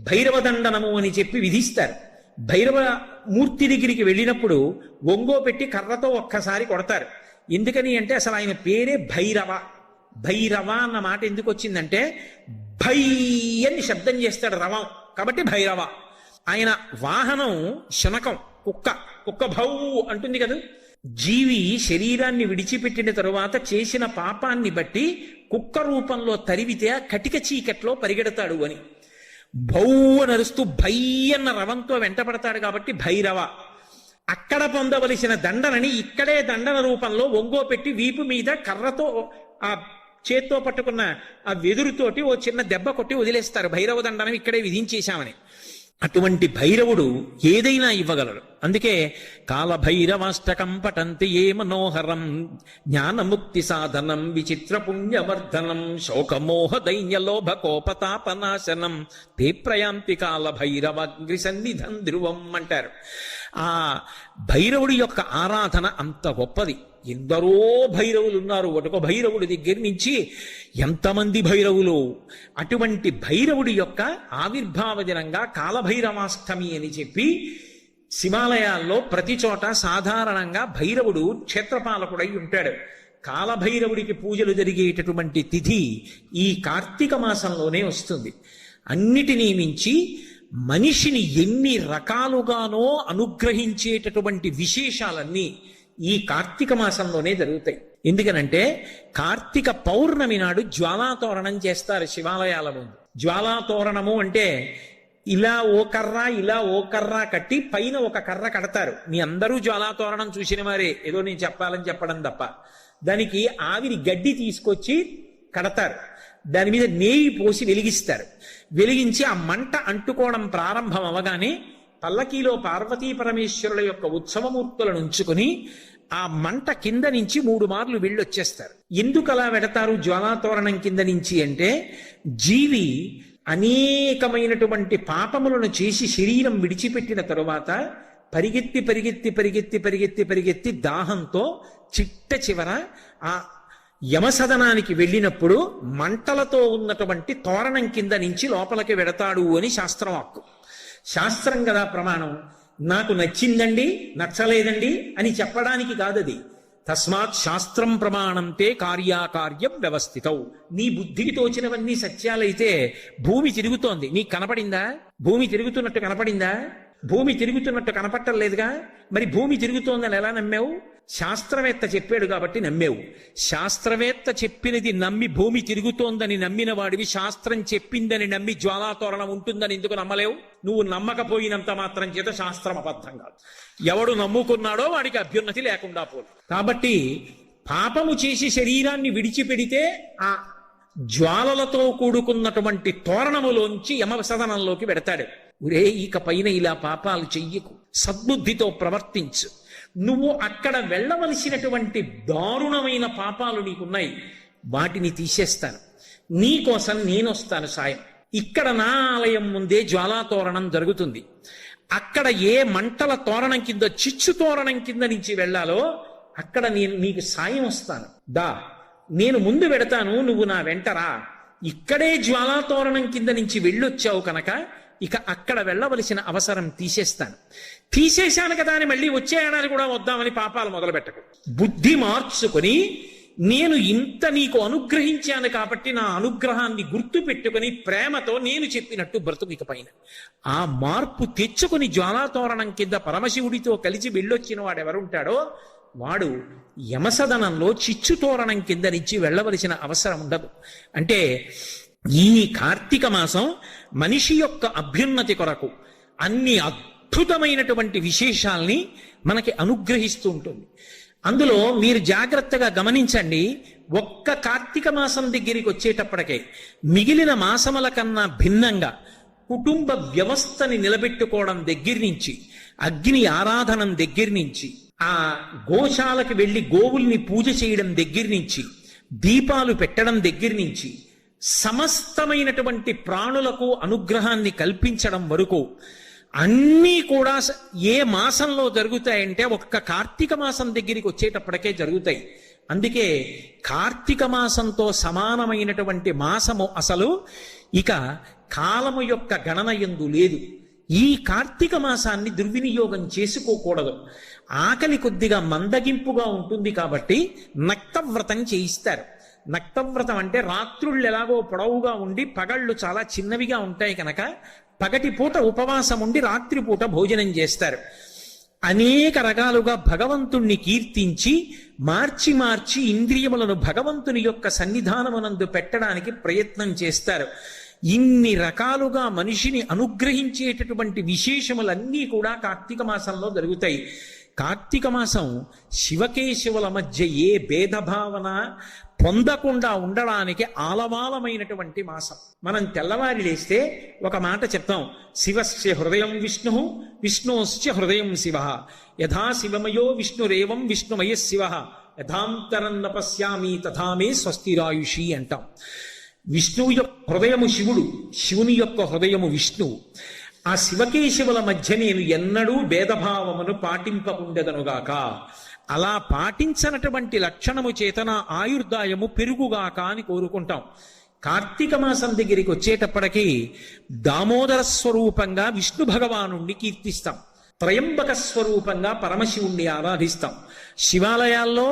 భైరవ దండనము అని చెప్పి విధిస్తారు. భైరవ మూర్తి దగ్గరికి వెళ్ళినప్పుడు ఒంగో పెట్టి కర్రతో ఒక్కసారి కొడతారు. ఎందుకని అంటే అసలు ఆయన పేరే భైరవ. భైరవ అన్న మాట ఎందుకు వచ్చిందంటే భై అని శబ్దం చేస్తాడు రవం, కాబట్టి భైరవ. ఆయన వాహనం శునకం, కుక్క. కుక్క భౌ అంటుంది కదా. జీవి శరీరాన్ని విడిచిపెట్టిన తరువాత చేసిన పాపాన్ని బట్టి కుక్క రూపంలో తరివితే ఆ కటిక చీకట్లో పరిగెడతాడు అని. భౌ నరుస్తూ భై అన్న రవంతో వెంటపడతాడు కాబట్టి భైరవ. అక్కడ పొందవలసిన దండనని ఇక్కడే దండన రూపంలో ఒంగో పెట్టి వీపు మీద కర్రతో ఆ చేత్తో పట్టుకున్న ఆ వెదురుతోటి ఓ చిన్న దెబ్బ కొట్టి వదిలేస్తారు. భైరవ దండనం ఇక్కడే విధించేశామని. అటువంటి భైరవుడు ఏదైనా ఇవ్వగలడు. అందుకే కాలభైరవాష్టకం పఠంతి ఏ మనోహరం జ్ఞానముక్తి సాధనం విచిత్ర పుణ్యవర్ధనం శోకమోహ దైన్యలోభ కోపతాపనాశనం తే ప్రయాంతి కాలభైరవాగ్రి సన్నిధం ధ్రువం అంటారు. ఆ భైరవుడి యొక్క ఆరాధన అంత గొప్పది. ఎందరో భైరవులు ఉన్నారు. ఒకటొక భైరవుడి దగ్గర నుంచి ఎంతమంది భైరవులు. అటువంటి భైరవుడి యొక్క ఆవిర్భావ దినంగా కాలభైరవాష్టమి అని చెప్పి శివాలయాల్లో ప్రతి చోట సాధారణంగా భైరవుడు క్షేత్రపాలకుడై ఉంటాడు. కాలభైరవుడికి పూజలు జరిగేటటువంటి తిథి ఈ కార్తీక మాసంలోనే వస్తుంది. అన్నిటినీ మించి మనిషిని ఎన్ని రకాలుగానో అనుగ్రహించేటటువంటి విశేషాలన్నీ ఈ కార్తీక మాసంలోనే జరుగుతాయి. ఎందుకనంటే కార్తీక పౌర్ణమి నాడు జ్వాలాతోరణం చేస్తారు శివాలయాల ముందు. జ్వాలాతోరణము అంటే ఇలా ఓ కర్ర ఇలా ఓ కర్ర కట్టి పైన ఒక కర్ర కడతారు. మీ అందరూ జ్వాలాతోరణం చూసిన వారే, ఏదో నేను చెప్పాలని చెప్పడం తప్ప. దానికి ఆవిరి గడ్డి తీసుకొచ్చి కడతారు. దాని మీద నెయ్యి పోసి వెలిగిస్తారు. వెలిగించి ఆ మంట అంటుకోవడం ప్రారంభం అవగానే పల్లకీలో పార్వతీ పరమేశ్వరుల యొక్క ఉత్సవమూర్తులను ఉంచుకుని ఆ మంట కింద నుంచి 3 మార్లు వెళ్ళొచ్చేస్తారు. ఎందుకు అలా వెడతారు జ్వాలాతోరణం కింద నుంచి అంటే జీవి అనేకమైనటువంటి పాపములను చేసి శరీరం విడిచిపెట్టిన తరువాత పరిగెత్తి పరిగెత్తి పరిగెత్తి పరిగెత్తి పరిగెత్తి దాహంతో చిట్ట చివర ఆ యమసదనానికి వెళ్ళినప్పుడు మంటలతో ఉన్నటువంటి తోరణం కింద నుంచి లోపలికి వెడతాడు అని శాస్త్రం హక్కు. శాస్త్రం కదా ప్రమాణం. నాకు నచ్చిందండి నచ్చలేదండి అని చెప్పడానికి కాదది. తస్మాత్ శాస్త్రం ప్రమాణంతే కార్యాకార్యం వ్యవస్థితౌ. నీ బుద్ధికి తోచినవన్నీ సత్యాలైతే భూమి తిరుగుతోంది, నీకు కనపడిందా? భూమి తిరుగుతున్నట్టు కనపడిందా? భూమి తిరుగుతున్నట్టు కనపట్టలేదుగా. మరి భూమి తిరుగుతోందని ఎలా నమ్మావు? శాస్త్రవేత్త చెప్పాడు కాబట్టి నమ్మేవు. శాస్త్రవేత్త చెప్పినది నమ్మి భూమి తిరుగుతోందని నమ్మిన వాడివి శాస్త్రం చెప్పిందని నమ్మి జ్వాలాతోరణం ఉంటుందని ఎందుకు నమ్మలేవు? నువ్వు నమ్మకపోయినంత మాత్రం చేత శాస్త్రం అబద్ధం కాదు. ఎవడు నమ్ముకున్నాడో వాడికి అభ్యున్నతి లేకుండా పోదు. కాబట్టి పాపము చేసి శరీరాన్ని విడిచిపెడితే ఆ జ్వాలలతో కూడుకున్నటువంటి తోరణములోంచి యమసదనంలోకి పెడతాడు. ఒరే, ఇక పైన ఇలా పాపాలు చెయ్యకు, సద్బుద్ధితో ప్రవర్తించు, నువ్వు అక్కడ వెళ్ళవలసినటువంటి దారుణమైన పాపాలు నీకున్నాయి, వాటిని తీసేస్తాను, నీకోసం నేనొస్తాను సాయం. ఇక్కడ నా ఆలయం ముందే జ్వాలాతోరణం జరుగుతుంది. అక్కడ ఏ మంటల తోరణం కింద చిచ్చు తోరణం కింద నుంచి వెళ్ళాలో అక్కడ నేను నీకు సాయం వస్తాను. దా, నేను ముందు పెడతాను, నువ్వు నా వెంటరా. ఇక్కడే జ్వాలాతోరణం కింద నుంచి వెళ్ళొచ్చావు కనుక ఇక అక్కడ వెళ్ళవలసిన అవసరం తీసేస్తాను. తీసేశాను కదా అని మళ్ళీ వచ్చే ఏడాది కూడా వద్దామని పాపాలు మొదలుపెట్టకు. బుద్ధి మార్చుకొని నేను ఇంత నీకు అనుగ్రహించాను కాబట్టి నా అనుగ్రహాన్ని గుర్తు పెట్టుకుని ప్రేమతో నేను చెప్పినట్టు బ్రతుకు. ఇక పైన ఆ మార్పు తెచ్చుకుని జ్వాలాతోరణం కింద పరమశివుడితో కలిసి వెళ్ళొచ్చిన వాడు ఎవరుంటాడో వాడు యమసదనంలో చిచ్చుతోరణం కింద నుంచి వెళ్ళవలసిన అవసరం ఉండదు. అంటే ఈ కార్తీక మాసం మనిషి యొక్క అభ్యున్నతి కొరకు అన్ని అద్భుతమైనటువంటి విశేషాల్ని మనకి అనుగ్రహిస్తూ ఉంటుంది. అందులో మీరు జాగ్రత్తగా గమనించండి. ఒక్క కార్తీక మాసం దగ్గరికి వచ్చేటప్పటికే మిగిలిన మాసముల కన్నా భిన్నంగా కుటుంబ వ్యవస్థని నిలబెట్టుకోవడం దగ్గర నుంచి, అగ్ని ఆరాధనం దగ్గర నుంచి, ఆ గోశాలకు వెళ్ళి గోవుల్ని పూజ చేయడం దగ్గర నుంచి, దీపాలు పెట్టడం దగ్గర నుంచి, సమస్తమైనటువంటి ప్రాణులకు అనుగ్రహాన్ని కల్పించడం వరకు అన్నీ కూడా ఏ మాసంలో జరుగుతాయంటే ఒక్క కార్తీక మాసం దగ్గరికి వచ్చేటప్పటికే జరుగుతాయి. అందుకే కార్తీక మాసంతో సమానమైనటువంటి మాసము అసలు ఇక కాలము యొక్క గణన యందు లేదు. ఈ కార్తీక మాసాన్ని దుర్వినియోగం చేసుకోకూడదు. ఆకలి కొద్దిగా మందగింపుగా ఉంటుంది కాబట్టి నక్తవ్రతం చేయిస్తారు. నక్తవ్రతం అంటే రాత్రుళ్ళు ఎలాగో పొడవుగా ఉండి పగళ్ళు చాలా చిన్నవిగా ఉంటాయి కనుక పగటి పూట ఉపవాసం ఉండి రాత్రిపూట భోజనం చేస్తారు. అనేక రకాలుగా భగవంతుణ్ణి కీర్తించి మార్చి మార్చి ఇంద్రియములను భగవంతుని యొక్క సన్నిధానమునందు పెట్టడానికి ప్రయత్నం చేస్తారు. ఇన్ని రకాలుగా మనిషిని అనుగ్రహించేటటువంటి విశేషములన్నీ కూడా కార్తీక మాసంలో జరుగుతాయి. కార్తీక మాసం శివకేశవుల మధ్య ఏ భేదభావన పొందకుండా ఉండడానికి ఆలవాలమైనటువంటి మాసం. మనం తెల్లవారి లేస్తే ఒక మాట చెప్తాం, శివస్య హృదయం విష్ణు, విష్ణోశ్చ హృదయం శివ, యథా శివమయో విష్ణురేవం విష్ణుమయ శివ, యథాంతరం నపశ్యామి తథామే స్వస్తిరాయుషి అంటాం. విష్ణువు యొక్క హృదయము శివుడు, శివుని యొక్క హృదయము విష్ణువు. ఆ శివకేశవుల మధ్య నేను ఎన్నడూ భేదభావమును పాటింపకుండెదనుగాక. అలా పాటించనటువంటి లక్షణము చేతన ఆయుర్దాయము పెరుగుగాక అని కోరుకుంటాం. కార్తీక మాసం దగ్గరికి వచ్చేటప్పటికీ దామోదర స్వరూపంగా విష్ణు భగవానుణ్ణి కీర్తిస్తాం, త్రయంబక స్వరూపంగా పరమశివుణ్ణి ఆరాధిస్తాం. శివాలయాల్లో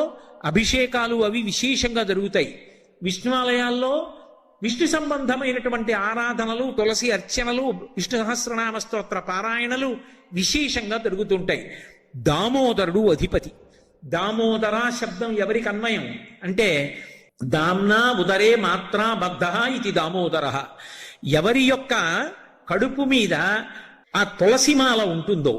అభిషేకాలు అవి విశేషంగా జరుగుతాయి. విష్ణువాలయాల్లో విష్ణు సంబంధమైనటువంటి ఆరాధనలు, తులసి అర్చనలు, విష్ణు సహస్రనామ స్తోత్ర పారాయణలు విశేషంగా జరుగుతుంటాయి. దామోదరుడు అధిపతి. దామోదర శబ్దం ఎవరికి అన్వయం అంటే దామ్నా ఉదరే మాత్రా బద్ధ ఇది దామోదర. ఎవరి యొక్క కడుపు మీద ఆ తులసిమాల ఉంటుందో,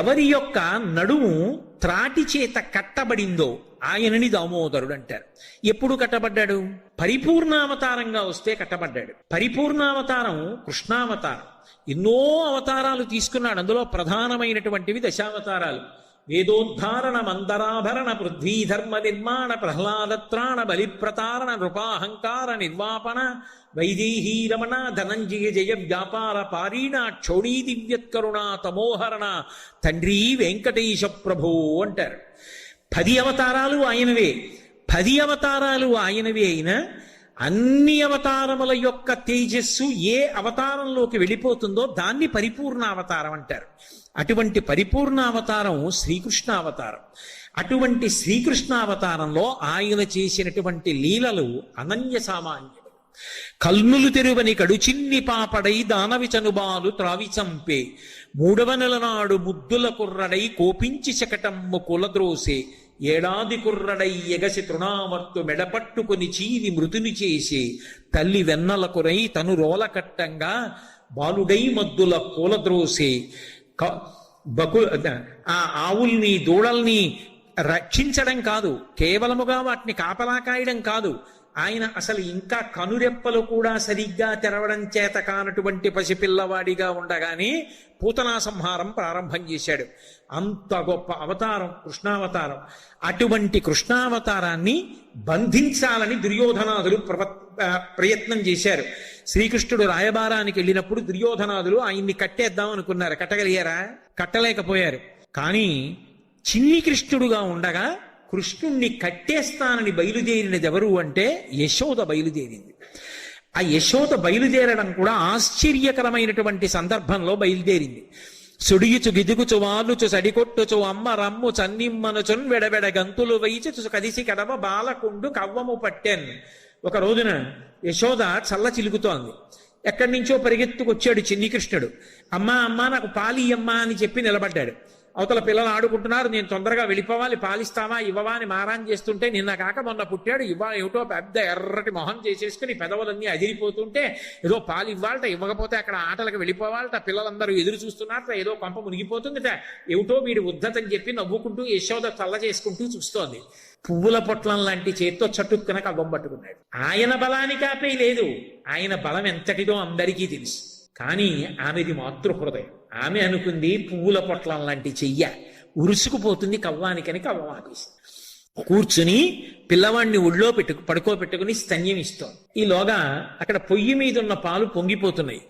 ఎవరి యొక్క నడుము త్రాటి చేత కట్టబడిందో ఆయనని దామోదరుడు అంటారు. ఎప్పుడు కట్టబడ్డాడు? పరిపూర్ణావతారంగా వస్తే కట్టబడ్డాడు. పరిపూర్ణావతారం కృష్ణావతారం. ఎన్నో అవతారాలు తీసుకున్నాడు. అందులో ప్రధానమైనటువంటివి దశావతారాలు. వేదోద్ధారణ మందరాభరణ పృథ్వీధర్మ నిర్మాణ ప్రహ్లాదత్రాణ బలిప్రతారణ నృపాహంకార నిర్వాపణ వైదేహీ రమణ ధనంజయ జయ వ్యాపార పారీణ క్షౌడీ దివ్యత్కరుణ తమోహరణ తండ్రి వెంకటేశ ప్రభో అంటారు. 10 అవతారాలు ఆయనవే. 10 అవతారాలు ఆయనవే అయినా అన్ని అవతారముల యొక్క తేజస్సు ఏ అవతారంలోకి వెళ్ళిపోతుందో దాన్ని పరిపూర్ణ అవతారం అంటారు. అటువంటి పరిపూర్ణ అవతారం శ్రీకృష్ణ అవతారం. అటువంటి శ్రీకృష్ణ అవతారంలో ఆయన చేసినటువంటి లీలలు అనన్య సామాన్యములు. కల్నులు తెరువని కడుచిన్ని పాపడై దానవి చనుబాలు త్రావి చంపే 3వ నెల నాడు ముద్దుల కుర్రడై కోపించి శకటమ్ము కులద్రోసే ఏడాది కుర్రడై ఎగసి తృణామర్తు మెడపట్టుకుని చీవి మృతుని చేసి తల్లి వెన్నల కురై తను రోలకట్టంగా బాలుడై మద్దుల కూలద్రోసే ఆ ఆవుల్ని దూడల్ని రక్షించడం కాదు, కేవలముగా వాటిని కాపలా కాయడం కాదు, ఆయన అసలు ఇంకా కనురెప్పలు కూడా సరిగ్గా తెరవడం చేత కానటువంటి పసిపిల్లవాడిగా ఉండగానే పూతనా సంహారం ప్రారంభం చేశాడు. అంత గొప్ప అవతారం కృష్ణావతారం. అటువంటి కృష్ణావతారాన్ని బంధించాలని దుర్యోధనాదులు ప్రయత్నం చేశారు. శ్రీకృష్ణుడు రాయబారానికి వెళ్ళినప్పుడు దుర్యోధనాదులు ఆయన్ని కట్టేద్దాం అనుకున్నారు. కట్టగలిగారా? కట్టలేకపోయారు. కానీ చిన్ని కృష్ణుడుగా ఉండగా కృష్ణుణ్ణి కట్టేస్తానని బయలుదేరినది ఎవరు అంటే యశోద బయలుదేరింది. ఆ యశోద బయలుదేరడం కూడా ఆశ్చర్యకరమైనటువంటి సందర్భంలో బయలుదేరింది. సుడియుచు గిదుగుచు వాలుచు సడికొట్టుచు అమ్మ రమ్ము చన్నిమ్మనుచున్ వెడవెడ గంతులు వైచు కదిసి కడవ బాలకుండు కవ్వము పట్టెన్. ఒక రోజున యశోద చల్ల చిలుకుతోంది. ఎక్కడి నుంచో పరిగెత్తుకొచ్చాడు చిన్ని కృష్ణుడు. అమ్మా అమ్మా నాకు పాలి అమ్మా అని చెప్పి నిలబడ్డాడు. అవతల పిల్లలు ఆడుకుంటున్నారు. నేను తొందరగా వెళ్ళిపోవాలి, పాలిస్తావా ఇవ్వవా అని మారాన్ చేస్తుంటే నిన్న కాక మొన్న పుట్టాడు, ఇవాళ ఏమిటో పెద్ద ఎర్రటి మొహం చేసేసుకుని పెదవులన్నీ అదిరిపోతుంటే ఏదో పాలు ఇవ్వాలట, ఇవ్వకపోతే అక్కడ ఆటలకు వెళ్ళిపోవాలట, పిల్లలందరూ ఎదురు చూస్తున్నారట, ఏదో కొంప మునిగిపోతుందిట, ఏమిటో వీడి ఉద్ధతని చెప్పి నవ్వుకుంటూ యశోద చల్ల చేసుకుంటూ చూస్తోంది. పువ్వుల పొట్లం లాంటి చేత్తో చటుక్కున కవ్వం పట్టుకున్నాడు. ఆయన బలానికి ఆపే లేదు. ఆయన బలం ఎంతటిదో అందరికీ తెలుసు. కానీ ఆమెది మాతృహృదయం. ఆమె అనుకుంది పువ్వుల పొట్లం లాంటి చెయ్య ఉరుసుకుపోతుంది కవ్వానికని కవ్వం ఆపేసి కూర్చుని పిల్లవాడిని ఒళ్ళో పడుకోబెట్టుకుని స్తన్యం ఇస్తోంది. ఈలోగా అక్కడ పొయ్యి మీద ఉన్న పాలు పొంగిపోతున్నాయి.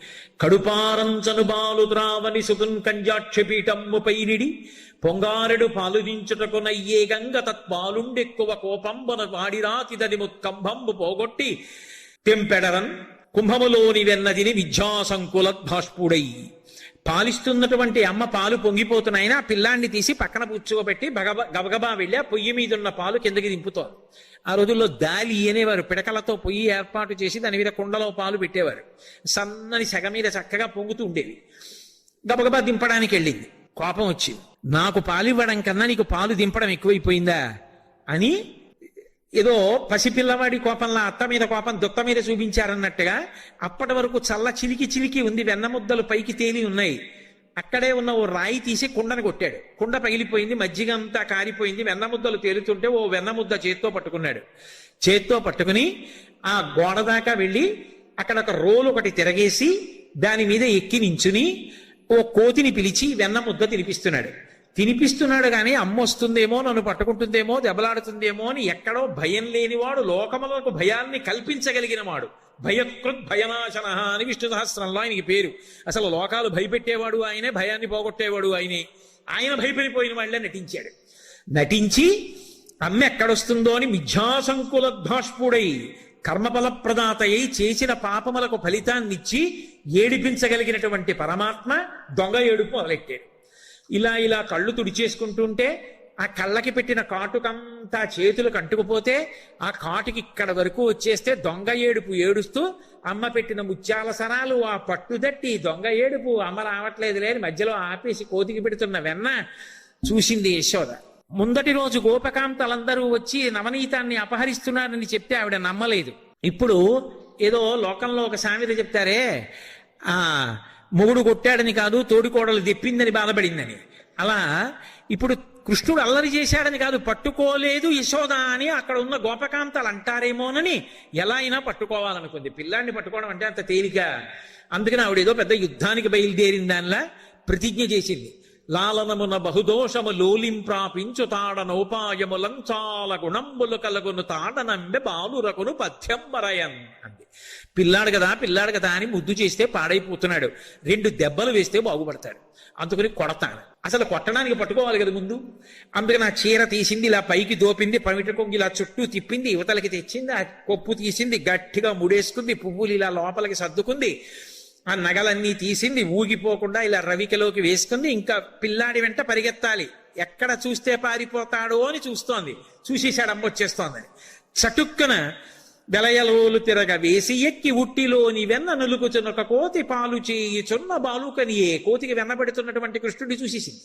కడుపారంచను బాలు ద్రావని సుతున్ కంజాక్షపీఠమ్ము పైనిడి పొంగారెడు పాలు దించుటకు నయ్యే గంగ తత్పాలుండెక్కువ కోపంబన వాడిరాతిదది ముత్కంభంబు పోగొట్టి తెంపెడరన్ కుంభములోని వెన్నదిని విద్యాసంకులద్భాష్పుడై. పాలిస్తున్నటువంటి అమ్మ పాలు పొంగిపోతున్నాయినా ఆ పిల్లాన్ని తీసి పక్కన పుచ్చుకోబెట్టి గబగబా వెళ్ళి ఆ పొయ్యి మీద ఉన్న పాలు కిందకి దింపుతోంది. ఆ రోజుల్లో దాలి అనేవారు. పిడకలతో పొయ్యి ఏర్పాటు చేసి దాని మీద కుండలో పాలు పెట్టేవారు. సన్నని సెగ మీద చక్కగా పొంగుతూ ఉండేవి. గబగబా దింపడానికి వెళ్ళింది. కోపం వచ్చింది. నాకు పాలు ఇవ్వడం కన్నా నీకు పాలు దింపడం ఎక్కువైపోయిందా అని ఏదో పసిపిల్లవాడి కోపంలా అత్త మీద కోపం దుత్త మీద చూపించారన్నట్టుగా అప్పటి వరకు చల్ల చిలికి చిలికి ఉంది. వెన్నముద్దలు పైకి తేలి ఉన్నాయి. అక్కడే ఉన్న ఓ రాయి తీసి కుండను కొట్టాడు. కుండ పగిలిపోయింది, మజ్జిగ అంతా కారిపోయింది. వెన్నముద్దలు తేలుతుంటే ఓ వెన్నముద్ద చేత్తో పట్టుకున్నాడు. చేత్తో పట్టుకుని ఆ గోడ దాకా వెళ్ళి అక్కడ ఒక రోలు ఒకటి తిరగేసి దాని మీద ఎక్కి నించుని ఓ కోతిని పిలిచి వెన్నముద్ద తినిపిస్తున్నాడు కానీ అమ్మ వస్తుందేమో, నన్ను పట్టుకుంటుందేమో, దెబ్బలాడుతుందేమో అని ఎక్కడో భయం లేనివాడు, లోకములకు భయాన్ని కల్పించగలిగిన వాడు. భయకృత్ భయనాశన అని విష్ణు సహస్రంలో ఆయనకి పేరు. అసలు లోకాలు భయపెట్టేవాడు ఆయనే, భయాన్ని పోగొట్టేవాడు ఆయనే. ఆయన భయపడిపోయిన వాళ్ళే నటించి అమ్మ ఎక్కడొస్తుందో అని మిథ్యాసంకులద్భాష్పుడై కర్మఫల ప్రదాతయ్యి చేసిన పాపములకు ఫలితాన్నిచ్చి ఏడిపించగలిగినటువంటి పరమాత్మ దొంగ ఏడుపు మొదలెట్టాడు. ఇలా కళ్ళు తుడిచేసుకుంటుంటే ఆ కళ్ళకి పెట్టిన కాటుకంతా చేతులకు అంటుకుపోతే ఆ కాటుకి ఇక్కడ వరకు వచ్చేస్తే దొంగ ఏడుపు ఏడుస్తూ అమ్మ పెట్టిన ముత్యాల సరాలు ఆ పట్టుదట్టి దొంగ ఏడుపు అమ్మ రావట్లేదు లేని మధ్యలో ఆపేసి కోతికి పెడుతున్న వెన్న చూసింది యశోద. ముందటి రోజు గోపకాంతలందరూ వచ్చి నవనీతాన్ని అపహరిస్తున్నారని చెప్తే ఆవిడ నమ్మలేదు. ఇప్పుడు ఏదో లోకంలో ఒక సామెత చెప్తారే, మొగుడు కొట్టాడని కాదు తోడికోడలు తెప్పిందని బాధపడిందని. అలా ఇప్పుడు కృష్ణుడు అల్లరి చేశాడని కాదు, పట్టుకోలేదు యశోద అని అక్కడ ఉన్న గోపకాంతాలు అంటారేమోనని ఎలా అయినా పట్టుకోవాలనుకుంది. పిల్లాన్ని పట్టుకోవడం అంటే అంత తేలిక. అందుకని ఆవిడ ఏదో పెద్ద యుద్ధానికి బయలుదేరిన దానిలా ప్రతిజ్ఞ చేసింది. లాలనమున బహుదోషము లోలింప్రాపించు తాడనోపాయము లంచాల గుణంబులు కలుగును తాడనంబె బాలురకును పథ్యంబరయన్ అంది. పిల్లాడు కదా అని ముద్దు చేస్తే పాడైపోతున్నాడు, 2 దెబ్బలు వేస్తే బాగుపడతాడు, అందుకని కొడతాను. అసలు కొట్టడానికి పట్టుకోవాలి కదా ముందు. అందుకని ఆ చీర తీసింది, ఇలా పైకి దోపింది, పమిట కొంగి ఇలా చుట్టూ తిప్పింది, యువతలకి తెచ్చింది, ఆ కొప్పు తీసింది, గట్టిగా ముడేసుకుంది, పువ్వులు ఇలా లోపలికి సర్దుకుంది, ఆ నగలన్నీ తీసింది, ఊగిపోకుండా ఇలా రవికలోకి వేసుకుంది. ఇంకా పిల్లాడి వెంట పరిగెత్తాలి, ఎక్కడ చూస్తే పారిపోతాడో అని చూస్తోంది. చూసేశాడు అమ్మ వచ్చేస్తోందని. చటుక్కున వెలయలోలు తిరగ వేసి ఎక్కి ఉట్టిలోని వెన్న నులుకుచున్నొక కోతి పాలు చేయుచున్న బాలుకనియే. కోతికి వెన్నబెడుతున్నటువంటి కృష్ణుడిని చూసేసింది.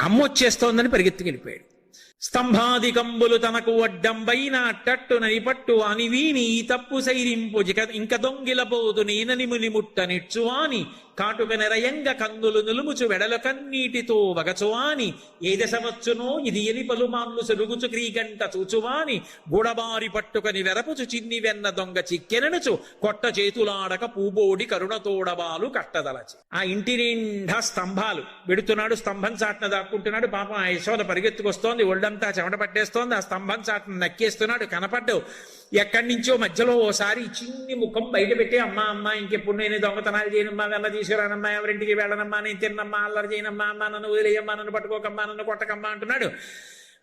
అమ్మ వచ్చేస్తోందని పరిగెత్తుకెళ్ళిపోయాడు. స్తంభాదికంబులు తనకు అడ్డంబైన అట్టట్టునని పట్టు అని వీని ఈ తప్పు సైరింపు ఇంక దొంగిలబోదు నేనని ముని ముట్ట నిచ్చువాని కాటుక నెరయంగ కందులు నులుముచు వెడల కన్నీటితో వగచువాని ఏ దశవచ్చునో ఇది ఎని పలుమాన్లు సరుగుచు క్రీగంట చూచువాని గూడబారి పట్టుకని వెరపుచు చిన్ని వెన్న దొంగ చిక్కెననుచు కొట్ట చేతులాడక పూబోడి కరుణతోడబాలు కట్టదలచి. ఆ ఇంటి నిండా స్తంభాలు పెడుతున్నాడు, స్తంభం చాటున దాక్కుంటున్నాడు. పాపం ఆ యశోద పరిగెత్తుకొస్తోంది, ఒళ్ళంతా చెమట పట్టేస్తోంది, ఆ స్తంభం చాటున నక్కేస్తున్నాడు, కనపడ్డావు. ఎక్కడి నుంచో మధ్యలో ఓసారి చిన్ని ముఖం బయట పెట్టి అమ్మా ఇంకెప్పుడు నేను దొంగతనాలు చేయనమ్మా, వెన్న తీసుకురానమ్మా, ఎవరింటికి వెళ్ళనమ్మా, నేను తిన్నమ్మా, అల్లరి చేయనమ్మా, అమ్మా నన్ను వదిలేయమ్మా, నన్ను పట్టుకోకమ్మా, నన్ను కొట్టకమ్మా అంటున్నాడు.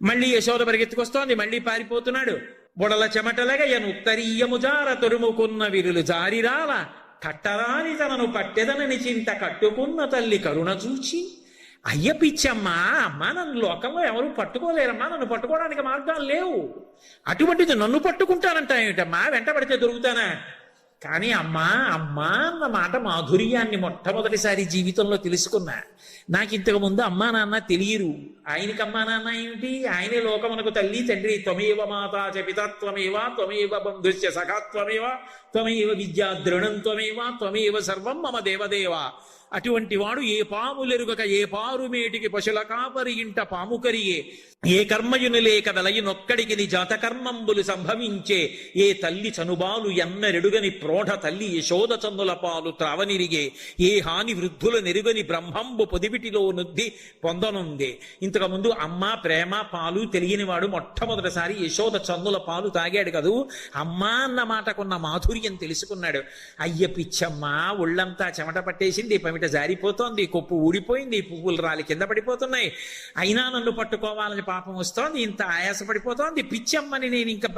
మళ్ళీ యశోద పరిగెత్తుకొస్తోంది, మళ్ళీ పారిపోతున్నాడు. బుడల చెమటలగా ఉత్తరీయము జార తొరుముకున్న విరులు జారిరాల కట్టరాని తనను పట్టెదనని చింత కట్టుకున్న తల్లి కరుణ చూచి అయ్య పిచ్చమ్మా, అమ్మా నన్ను లోకంలో ఎవరు పట్టుకోలేరమ్మా, నన్ను పట్టుకోవడానికి మార్గాలు లేవు, అటువంటిది నన్ను పట్టుకుంటానంట ఏమిటమ్మా, వెంట పడితే దొరుకుతానా? కానీ అమ్మా అన్న మాట మాధుర్యాన్ని మొట్టమొదటిసారి జీవితంలో తెలుసుకున్నా. నాకు ఇంతకు ముందు అమ్మా నాన్న తెలియరు. ఆయనకి అమ్మా నాన్న ఏమిటి? ఆయనే లోకమునకు తల్లి తండ్రి. త్వమేవ మాతా చ పితా త్వమేవ త్వమేవ బంధుశ్చ సఖా త్వమేవ త్వమేవ విద్యా ద్రోణం త్వమేవ త్వమేవ సర్వం మమ దేవదేవ. అటువంటి వాడు ఏ పాములెరుగక ఏ పారుమేటికి పశుల కాపరి ఇంట పాము కరిగే ఏ కర్మయును లేక వెలయునొక్కడికి ని జాతకర్మంబులు సంభవించే ఏ తల్లి చనుబాలు ఎన్నరెడుగని ప్రోఢ తల్లి యశోద చందుల పాలు త్రావనిరిగే ఏ హాని వృద్ధుల నెరుగని బ్రహ్మంబు పొదివిటిలో నుద్ది పొందనుందే. ఇంతకు ముందు అమ్మ ప్రేమ పాలు తెలియని వాడు మొట్టమొదటిసారి యశోద చందుల పాలు తాగాడు కదూ. అమ్మా అన్న మాటకున్న మాధుర్యం తెలుసుకున్నాడు. అయ్య పిచ్చమ్మా, ఒళ్ళంతా చెమట పట్టేసింది, పమిట జారిపోతోంది, కొప్పు ఊడిపోయింది, పువ్వులు రాలి కింద పడిపోతున్నాయి, అయినా నన్ను పట్టుకోవాలని పాపం వస్తోంది, ఇంత ఆయాసపడిపోతోంది, పిచ్చమ్మని నేను ఇంకా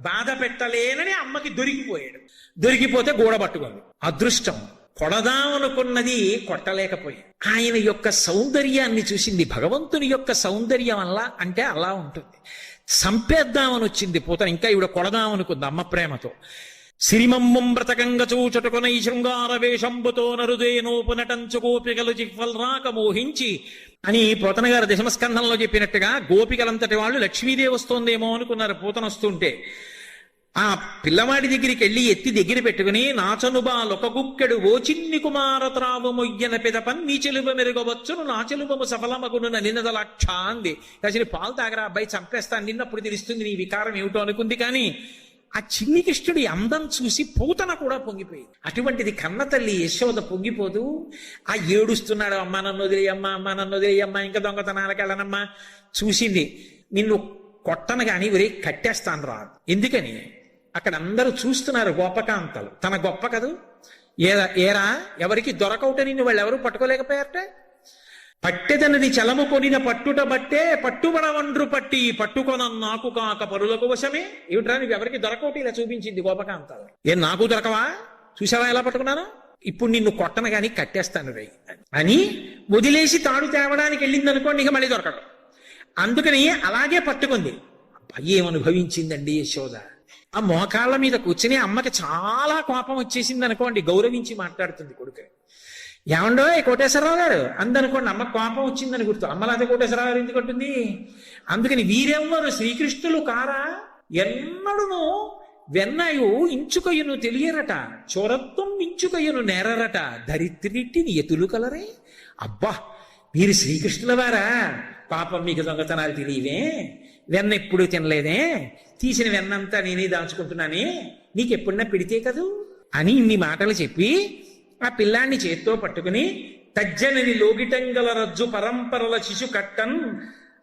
బాధ పెట్టలేనని అమ్మకి దొరికిపోయాడు. దొరికిపోతే గోడ పట్టుకుంది. అదృష్టం, కొడదామనుకున్నది కొట్టలేకపోయింది. ఆయన యొక్క సౌందర్యాన్ని చూసింది. భగవంతుని యొక్క సౌందర్యం అలా అంటే అలా ఉంటుంది. సంపేద్దామని వచ్చింది పూతన, ఇంకా ఈవిడ కొడదామనుకుంది అమ్మ ప్రేమతో. సిరిమమ్మం బ్రతకంగ చూచటుకొనై శృంగార వేషంబుతో నరుదేనోపునటంచు గోపికలు జిహ్వల్రాక మోహించి అని పోతన గారు దశమస్కంధంలో చెప్పినట్టుగా గోపికలంతటి వాళ్ళు లక్ష్మీదేవి వస్తోందేమో అనుకున్నారు పూతన వస్తుంటే. ఆ పిల్లవాడి దగ్గరికి వెళ్ళి ఎత్తి దగ్గర పెట్టుకుని నాచనుబాలొక గుక్కెడు ఓ చిన్ని కుమార త్రావు మొయ్యన పెదపన్ నీ చెలువ మెరుగవచ్చును నా చెలువము సఫలమగును నిన్నదలక్ష అంది. కాసిన పాలు తాగరా అబ్బాయి, చంపేస్తాను, నిన్నప్పుడు తెలుస్తుంది నీ వికారం ఏమిటో అనుకుంది. కానీ ఆ చిన్ని కృష్ణుడి అందం చూసి పూతన కూడా పొంగిపోయింది. అటువంటిది కన్న తల్లి యశోద పొంగిపోదు. ఆ ఏడుస్తున్నాడు, అమ్మా నన్ను వదిలేయమ్మా, అమ్మా నన్ను వదిలేయమ్మా, ఇంకా దొంగతనాలకు వెళ్ళనమ్మా. చూసింది, నిన్ను కొట్టను కానీ ఒరే కట్టేస్తాను రా. ఎందుకని? అక్కడ అందరూ చూస్తున్నారు గోపకాంతలు, తన గొప్ప కదూ. ఏరా ఎవరికి దొరకవుట నిన్ను వాళ్ళు ఎవరు పట్టుకోలేకపోయారట. పట్టెదనది చలము కొనిన పట్టుట బట్టే పట్టుబడవండ్రు పట్టి పట్టుకొన నాకు కాక పరులకు వశమే. ఏమిట్రా నువ్వు ఎవరికి దొరకవుట ఇలా చూపించింది గోపకాంతలు. ఏం నాకు దొరకవా? చూసావా ఎలా పట్టుకున్నాను? ఇప్పుడు నిన్ను కొట్టను గాని కట్టేస్తాను రే అని వదిలేసి తాడు తేవడానికి వెళ్ళింది అనుకోండి, ఇక మళ్ళీ దొరకడం. అందుకని అలాగే పట్టుకుంది. ఏమనుభవించిందండి యశోద. ఆ మోకాళ్ళ మీద కూర్చుని అమ్మకి చాలా కోపం వచ్చేసింది అనుకోండి, గౌరవించి మాట్లాడుతుంది కొడుకుని. ఏమండో కోటేశ్వరరావు గారు అందనుకోండి, అమ్మ కోపం వచ్చిందని గుర్తు. అమ్మలాదే కోటేశ్వరరావు గారు ఎందుకు అంటుంది? అందుకని వీరెవ్వరు శ్రీకృష్ణులు కారా? ఎన్నడును వెన్నయు ఇంచుకయ్యను తెలియరట, చోరత్వం ఇంచుకయ్యను నేరరట, దరిద్రిట్టిని ఎతులు కలరే. అబ్బా, మీరు శ్రీకృష్ణుల వారా? పాపం మీకు దొంగతనాలు తెలియవే, వెన్న ఎప్పుడు తినలేదే, తీసిన వెన్నంతా నేనే దాచుకుంటున్నానే, నీకెప్పుడన్నా పిడితే కదూ అని ఇన్ని మాటలు చెప్పి ఆ పిల్లాన్ని చేత్తో పట్టుకుని తజ్జనని లోగిటంగల రజ్జు పరంపరల శిశు కట్టన్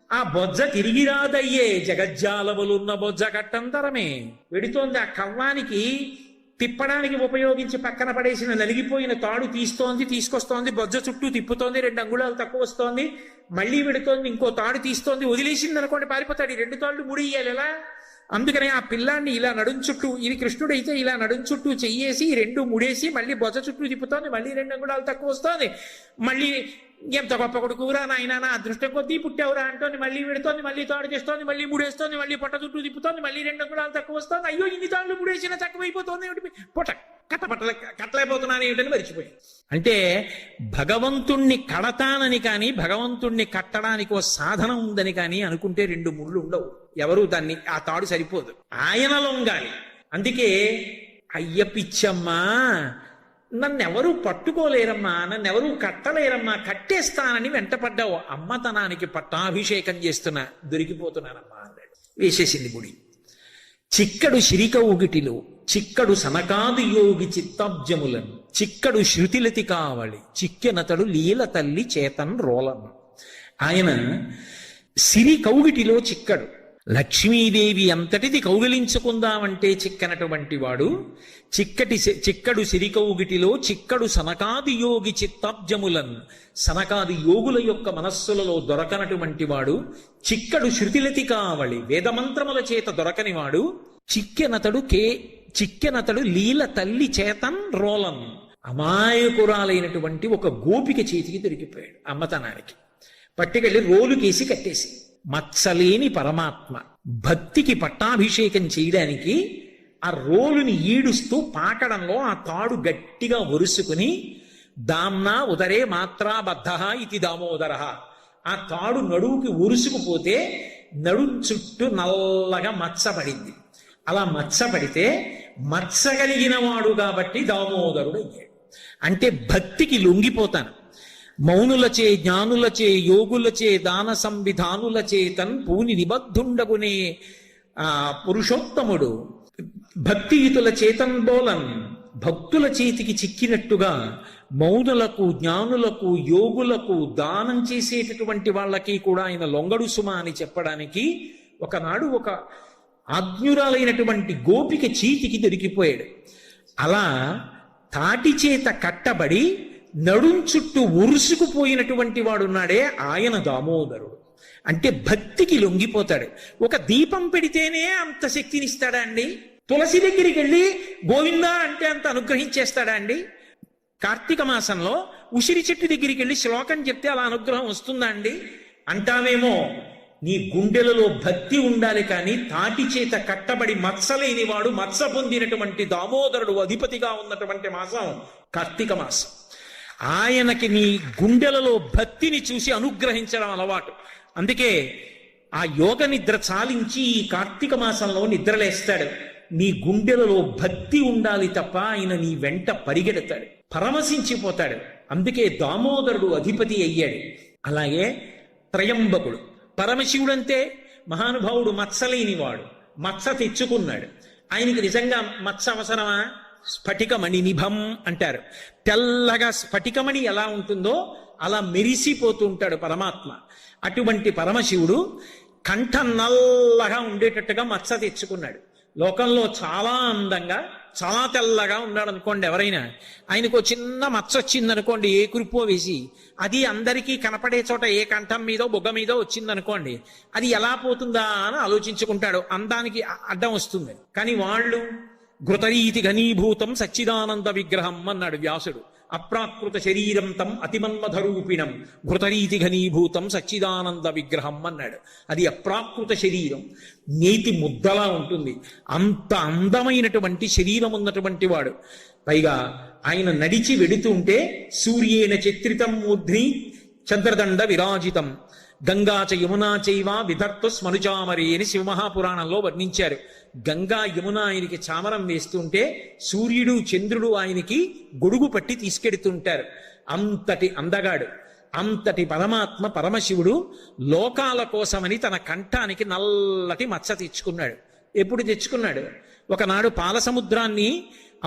ఆ బొజ్జ తిరిగి రాదయ్యే జగజ్జాలములున్న బొజ్జ కట్టంతరమే. వెడుతోంది ఆ కవ్వానికి తిప్పడానికి ఉపయోగించి పక్కన పడేసిన నలిగిపోయిన తాడు తీస్తోంది, తీసుకొస్తోంది, బొజ్జ చుట్టూ తిప్పుతోంది, 2 అంగుళాలు తక్కువ వస్తోంది, మళ్ళీ వెడుతోంది, ఇంకో తాడు తీస్తోంది, వదిలేసింది అనుకోండి పారిపోతాడు. 2 తాళ్ళు ముడియాలి ఎలా. అందుకనే ఆ పిల్లాన్ని ఇలా నడుం చుట్టూ, ఇది కృష్ణుడైతే ఇలా నడుం చుట్టూ చెయ్యేసి 2 ముడేసి మళ్ళీ బొజ్జ చుట్టూ తిప్పుతోంది, మళ్ళీ 2 అంగుళాలు తక్కువ వస్తోంది, మళ్ళీ ఎంత గొప్ప కొడుకురా నాయనా నా అదృష్టం కొద్దీ పుట్టావురా అంటోంది, మళ్ళీ వెడుతోంది, మళ్ళీ తాడు చేస్తోంది, మళ్ళీ ముడేస్తోంది, మళ్ళీ పొట్ట చుట్టూ తిప్పుతోంది, మళ్ళీ 2 అంగుళాలు తక్కువ వస్తోంది. అయ్యో ఇన్ని తాళ్ళు ముడేసినా తక్కువైపోతుంది ఏమిటి, పొట్ట కట్టలేకపోతున్నాను ఏమిటని మరిచిపోయింది. అంటే భగవంతుణ్ణి కడతానని కానీ భగవంతుణ్ణి కట్టడానికి ఓ సాధనం ఉందని కానీ అనుకుంటే 2 ముళ్ళు ఉండవు. ఎవరు దాన్ని ఆ తాడు సరిపోదు, ఆయన లొంగాలి. అందుకే అయ్య పిచ్చమ్మా నన్నెవరూ పట్టుకోలేరమ్మా, నన్నెవరూ కట్టలేరమ్మా, కట్టేస్తానని వెంటపడ్డావు, అమ్మతనానికి పట్టాభిషేకం చేస్తున్నా దొరికిపోతున్నానమ్మా అన్నాడు. వేసేసింది గుడి. చిక్కడు శిరికౌగిటిలో చిక్కడు సనకాది యోగి చిత్తాబ్జములను చిక్కడు శృతిలతి కావళి చిక్కెనతడు లీల తల్లి చేతన్ రోలను. ఆయన సిరి కౌగిటిలో చిక్కడు, లక్ష్మీదేవి అంతటిది కౌగిలించుకుందామంటే చిక్కనటువంటి వాడు. చిక్కడు సిరికౌగిటిలో చిక్కడు సనకాది యోగి చిత్తాబ్జములన్ సనకాది యోగుల యొక్క మనస్సులలో దొరకనటువంటి వాడు. చిక్కడు శృతిలతి కావళి వేదమంత్రముల చేత దొరకని వాడు. చిక్కెనతడు లీల తల్లి చేతన్ రోలన్ అమాయకురాలైనటువంటి ఒక గోపిక చేతికి దొరికిపోయాడు అమ్మతనానికి. పట్టుకెళ్ళి రోలుకేసి కట్టేసి. మత్సలేని పరమాత్మ భక్తికి పట్టాభిషేకం చేయడానికి ఆ రోలుని ఈడుస్తూ పాకడంలో ఆ తాడు గట్టిగా ఒరుసుకుని దామ్నా ఉదరే మాత్రాబద్ధ ఇది దామోదర, ఆ తాడు నడువుకి ఒరుసుకుపోతే నడుం చుట్టూ నల్లగా మచ్చపడింది. అలా మచ్చపడితే మచ్చగలిగిన వాడు కాబట్టి దామోదరుడు అయ్యాడు. అంటే భక్తికి లొంగిపోతాను. మౌనులచే జ్ఞానులచే యోగులచే దాన సంవిధానులచే తన్ పూని నిబద్ధుండగునే పురుషోత్తముడు భక్తియుతుల చేతన్ బోలన్. భక్తుల చేతికి చిక్కినట్టుగా మౌనులకు జ్ఞానులకు యోగులకు దానం చేసేటటువంటి వాళ్ళకి కూడా ఆయన లొంగడు సుమ అని చెప్పడానికి ఒకనాడు ఒక ఆజ్ఞురాలైనటువంటి గోపిక చేతికి దొరికిపోయాడు. అలా తాటి చేత కట్టబడి నడుం చుట్టూ ఉరుసుకుపోయినటువంటి వాడున్నాడే ఆయన దామోదరుడు. అంటే భక్తికి లొంగిపోతాడు. ఒక దీపం పెడితేనే అంత శక్తినిస్తాడా అండి? తులసి దగ్గరికి వెళ్ళి గోవిందా అంటే అంత అనుగ్రహించేస్తాడా అండి? కార్తీక మాసంలో ఉసిరి చెట్టు దగ్గరికి వెళ్ళి శ్లోకం చెప్తే అలా అనుగ్రహం వస్తుందా అండి? అంటావేమో. నీ గుండెలలో భక్తి ఉండాలి. కానీ తాటి చేత కట్టబడి మత్సలేని వాడు మత్స పొందినటువంటి దామోదరుడు అధిపతిగా ఉన్నటువంటి మాసం కార్తీక మాసం. ఆయనకి నీ గుండెలలో భక్తిని చూసి అనుగ్రహించడం అలవాటు. అందుకే ఆ యోగ నిద్ర చాలించి ఈ కార్తీక మాసంలో నిద్రలేస్తాడు. నీ గుండెలలో భక్తి ఉండాలి తప్ప ఆయన నీ వెంట పరిగెడతాడు, పరమశించిపోతాడు. అందుకే దామోదరుడు అధిపతి అయ్యాడు. అలాగే త్రయంబకుడు పరమశివుడంతే మహానుభావుడు మత్సలేనివాడు, మత్స తెచ్చుకున్నాడు. ఆయనకి నిజంగా మత్స అవసరమా? స్ఫటికమణి నిభం అంటారు. తెల్లగా స్ఫటికమణి ఎలా ఉంటుందో అలా మెరిసిపోతూ ఉంటాడు పరమాత్మ. అటువంటి పరమశివుడు కంఠం నల్లగా ఉండేటట్టుగా మత్స తెచ్చుకున్నాడు. లోకంలో చాలా అందంగా చాలా తెల్లగా ఉన్నాడు అనుకోండి ఎవరైనా, ఆయనకు చిన్న మచ్చ వచ్చిందనుకోండి ఏ కురిపో వేసి, అది అందరికీ కనపడే చోట ఏ కంఠం మీదో బొగ్గ మీదో వచ్చిందనుకోండి, అది ఎలా పోతుందా అని ఆలోచించుకుంటాడు. అందానికి అడ్డం వస్తుంది. కానీ వాళ్ళు ఘృతరీతి ఘనీభూతం సచ్చిదానంద విగ్రహం అన్నాడు వ్యాసుడు. అప్రాకృత శరీరం తం అతిమన్మధరూపిణం ఘృతరీతి ఘనీభూతం సచ్చిదానంద విగ్రహం అన్నాడు. అది అప్రాకృత శరీరం, నేతి ముద్దలా ఉంటుంది. అంత అందమైనటువంటి శరీరం ఉన్నటువంటి వాడు. పైగా ఆయన నడిచి వెడుతుంటే సూర్యేణ చిత్రితం మూర్ధ్ని చంద్రదండ విరాజితం గంగాచ యమునా చైవ విధర్తు స్మనుచామరి అని శివమహాపురాణంలో వర్ణించారు. గంగా యమున ఆయనకి చామరం వేస్తుంటే సూర్యుడు చంద్రుడు ఆయనకి గొడుగు పట్టి తీసుకెడుతుంటారు. అంతటి అందగాడు, అంతటి పరమాత్మ పరమశివుడు లోకాల కోసమని తన కంఠానికి నల్లటి మచ్చ తెచ్చుకున్నాడు. ఎప్పుడు తెచ్చుకున్నాడు? ఒకనాడు పాల సముద్రాన్ని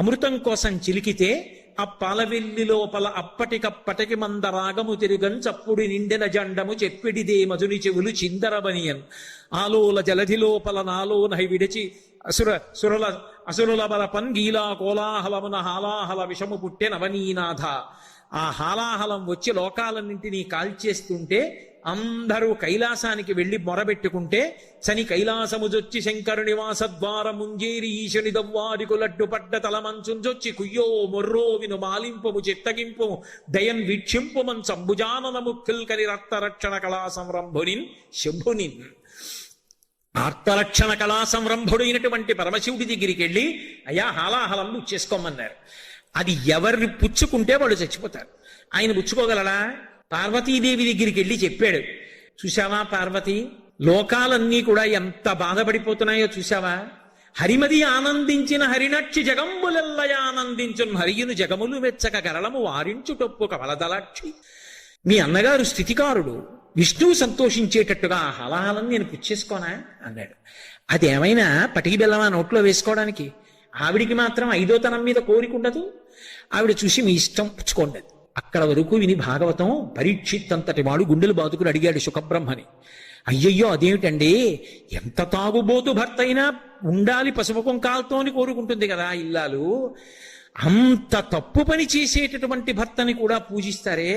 అమృతం కోసం చిలికితే ఆ పాలవెల్లి లోపల అప్పటికప్పటికి మందరాగము తిరుగన్ చప్పుడు నిండిన జండము చెప్పిడిదే మధుని చెవులు చిందరబనియన్ ఆలోల జలధి లోపల నాలో నహి విడిచి అసురుల బలపన్ గీలా కోలాహలమున హాలాహల విషము పుట్టే నవనీనాథ. ఆ హాలాహలం వచ్చి లోకాలన్నింటినీ కాల్చేస్తుంటే అందరూ కైలాసానికి వెళ్లి మొరబెట్టుకుంటే చని కైలాసముజొచ్చి శంకరు నివాసద్వారముంజేరి ఈశని దవ్వారికు లడ్డు పడ్డ తలమంచుంజొచ్చి కుయ్యో మొర్రో విను మాలింపము చిత్తగింపము దయన్ వీక్షింపుమన్ సంభుజానన ముఖ్యుల్కరి రక్తరక్షణ కళా సంరంభునిన్ శంభునిన్. ఆర్తరక్షణ కళా సంరంభుడైనటువంటి పరమశివుడి దగ్గరికి వెళ్ళి అయ్యా హాలాహలం చేసుకోమన్నారు. అది ఎవరిని పుచ్చుకుంటే వాళ్ళు చచ్చిపోతారు. ఆయన పుచ్చుకోగలడా? పార్వతీదేవి దగ్గరికి వెళ్ళి చెప్పాడు. చూశావా పార్వతి, లోకాలన్నీ కూడా ఎంత బాధపడిపోతున్నాయో చూశావా? హరిమది ఆనందించిన హరినక్షి జగంబులెల్లయ ఆనందించున్ హరియును జగములు మెచ్చక గరళము వారించుటొప్పు కవలదలాక్షి. మీ అన్నగారు స్థితికారుడు, విష్ణువు సంతోషించేటట్టుగా ఆ హలాహలం నేను పుచ్చేసుకోనా అన్నాడు. అది ఏమైనా పటికి బెల్లమా నోట్లో వేసుకోవడానికి? ఆవిడికి మాత్రం ఐదోతనం మీద కోరికుండదు. ఆవిడ చూసి మీ ఇష్టం పుచ్చుకోండి. అక్కడ వరకు విని భాగవతం పరీక్షిత్ అంతటి వాడు గుండెలు బాదుకుని అడిగాడు శుకబ్రహ్మని. అయ్యయ్యో అదేమిటండి, ఎంత తాగుబోతు భర్త అయినా ఉండాలి పసుపు కుంకాలతో అని కోరుకుంటుంది కదా ఇల్లాలు. అంత తప్పు పని చేసేటటువంటి భర్తని కూడా పూజిస్తారే,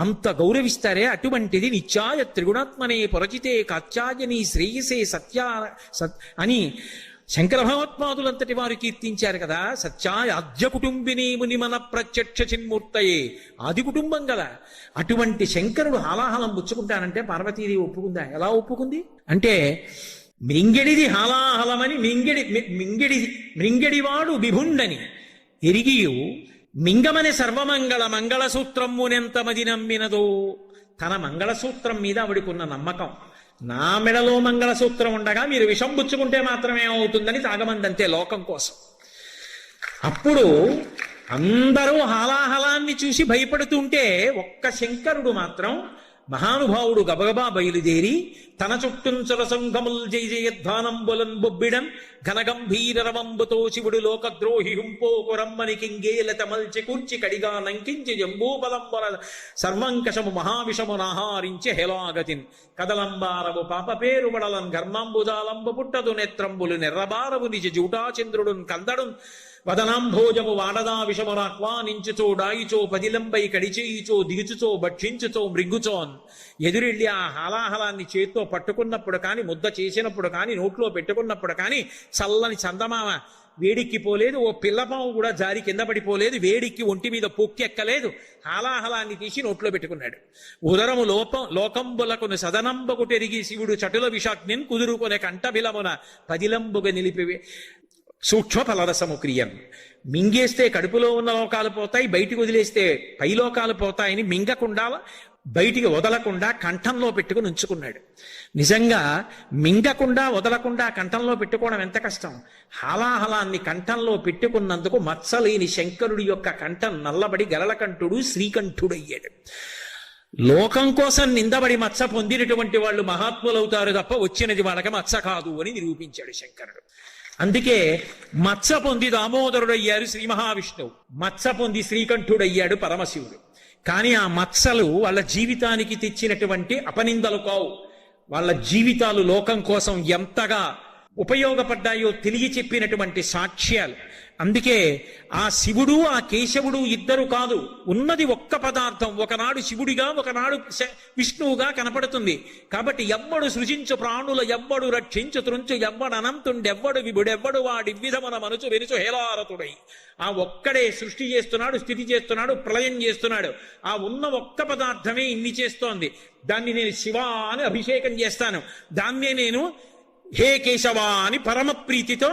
అంత గౌరవిస్తారే, అటువంటిది నిత్యాయ త్రిగుణాత్మనే పొరచితే కాత్యాయని శ్రేయసే అని శంకర భగవత్పాదులంతటి వారు కీర్తించారు కదా. సత్యాయ ఆద్య కుటుంబిని ముని మన ప్రత్యక్ష చిన్మూర్తయే, ఆది కుటుంబం కదా. అటువంటి శంకరుడు హాలాహలం పుచ్చుకుంటానంటే పార్వతీదేవి ఒప్పుకుందా? ఎలా ఒప్పుకుంది అంటే, మింగెడిది హాలాహలమని మింగెడివాడు విభుండని ఎరిగియు మింగమని సర్వమంగళ మంగళసూత్రమునెంతమది నమ్మినదో. తన మంగళసూత్రం మీద ఆవిడకున్న నమ్మకం, నా మెడలో మంగళసూత్రం ఉండగా మీరు విషం పుచ్చుకుంటే మాత్రమే అవుతుందని తాగమందంతే లోకం కోసం. అప్పుడు అందరూ హాలాహలాన్ని చూసి భయపడుతుంటే ఒక్క శంకరుడు మాత్రం మహానుభావుడు గబగబా బయలుదేరి తన చుట్టూంచల సంఘముల్ జయ జయధ్వానంబులన్ బొబ్బిడం ఘనగంభీర రవంబుతో శివుడు లోకద్రోహి హుంపోకురమ్మని కింగేలత మల్చి కూర్చి కడిగా నంకించి జంబూబలంబర సర్వంకషము మహావిషము నాహారించి హెలాగతిన్ కదలంబారవు పాప పేరు బడలన్ ఘర్మాంబుజాలంబు పుట్టదు నేత్రంబులు నెర్రబారవు నిజ జూటాచంద్రుడున్ కందడున్ వదనాంభోజము వాడదా విషమునాహ్వానించుచో డాయిచో పదిలంబై కడిచేయిచో దిగుచుచో భక్షించుచో మృంగుచోన్. ఎదురెళ్ళి ఆ హాలాహలాన్ని చేత్తో పట్టుకున్నప్పుడు కానీ, ముద్ద చేసినప్పుడు కానీ, నోట్లో పెట్టుకున్నప్పుడు కానీ చల్లని చందమామ వేడిక్కిపోలేదు, ఓ పిల్లపాము కూడా జారి కింద పడిపోలేదు, వేడిక్కి ఒంటి మీద పొక్కెక్కలేదు. హాలాహలాన్ని తీసి నోట్లో పెట్టుకున్నాడు. ఉదరము లోకంబులకును సదనంబకు తెరిగి శివుడు చటుల విషాగ్నిన్ కుదురుకొనే కంఠబిలమున పదిలంబుగా నిలిపివే సూక్ష్మ ఫలరసము క్రియం. మింగేస్తే కడుపులో ఉన్న లోకాలు పోతాయి, బయటికి వదిలేస్తే పై లోకాలు పోతాయని మింగకుండా బయటికి వదలకుండా కంఠంలో పెట్టుకుని ఉంచుకున్నాడు. నిజంగా మింగకుండా వదలకుండా కంఠంలో పెట్టుకోవడం ఎంత కష్టం. హాలాహలాన్ని కంఠంలో పెట్టుకున్నందుకు మత్సలేని శంకరుడి యొక్క కంఠం నల్లబడి గరళకంఠుడు శ్రీకంఠుడయ్యాడు. లోకం కోసం నిందబడి మత్స పొందినటువంటి వాళ్ళు మహాత్ములవుతారు తప్ప వచ్చినది వాళ్ళకి మత్స కాదు అని నిరూపించాడు శంకరుడు. అందుకే మత్స పొంది దామోదరుడయ్యారు శ్రీ మహావిష్ణువు, మత్స పొంది శ్రీకంఠుడయ్యాడు పరమశివుడు. కానీ ఆ మత్సలు వాళ్ళ జీవితానికి తెచ్చినటువంటి అపనిందలు కావు. వాళ్ళ జీవితాలు లోకం కోసం ఎంతగా ఉపయోగపడ్డాయో తెలియ చెప్పినటువంటి సాక్ష్యాలు. అందుకే ఆ శివుడు ఆ కేశవుడు ఇద్దరు కాదు, ఉన్నది ఒక్క పదార్థం. ఒకనాడు శివుడిగా ఒకనాడు విష్ణువుగా కనపడుతుంది. కాబట్టి ఎవ్వడు సృజించు ప్రాణుల ఎవ్వడు రక్షించు త్రుంచు ఎవ్వడు అనంతుండెవ్వడు విభుడెవ్వడు వాడి విధమున మనసు వెరుచు హేలారతుడై. ఆ ఒక్కడే సృష్టి చేస్తున్నాడు, స్థితి చేస్తున్నాడు, ప్రళయం చేస్తున్నాడు. ఆ ఉన్న ఒక్క పదార్థమే ఇన్ని చేస్తోంది. దాన్ని నేను శివ అని అభిషేకం చేస్తాను, దాన్నే నేను హే కేశవ అని పరమ ప్రీతితో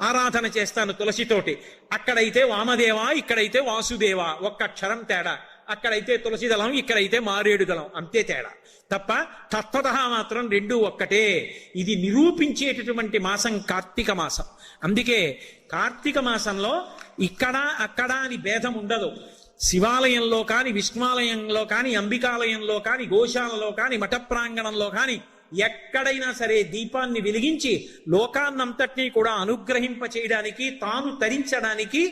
ఆరాధన చేస్తాను తులసితోటి. అక్కడైతే వామదేవ, ఇక్కడైతే వాసుదేవ, ఒక్క అక్షరం తేడా. అక్కడైతే తులసి దళం, ఇక్కడైతే మారేడు దళం, అంతే తేడా తప్ప తత్వతః మాత్రం రెండూ ఒక్కటే. ఇది నిరూపించేటటువంటి మాసం కార్తీక మాసం. అందుకే కార్తీక మాసంలో ఇక్కడ అక్కడ అని భేదం ఉండదు. శివాలయంలో కాని, విష్ణువాలయంలో కాని, అంబికాలయంలో కాని, గోశాలలో కాని, మఠ ప్రాంగణంలో కాని ఎక్కడైనా సరే దీపాన్ని వెలిగించి లోకాన్నంతటినీ కూడా అనుగ్రహింప చేయడానికి, తాను తరించడానికి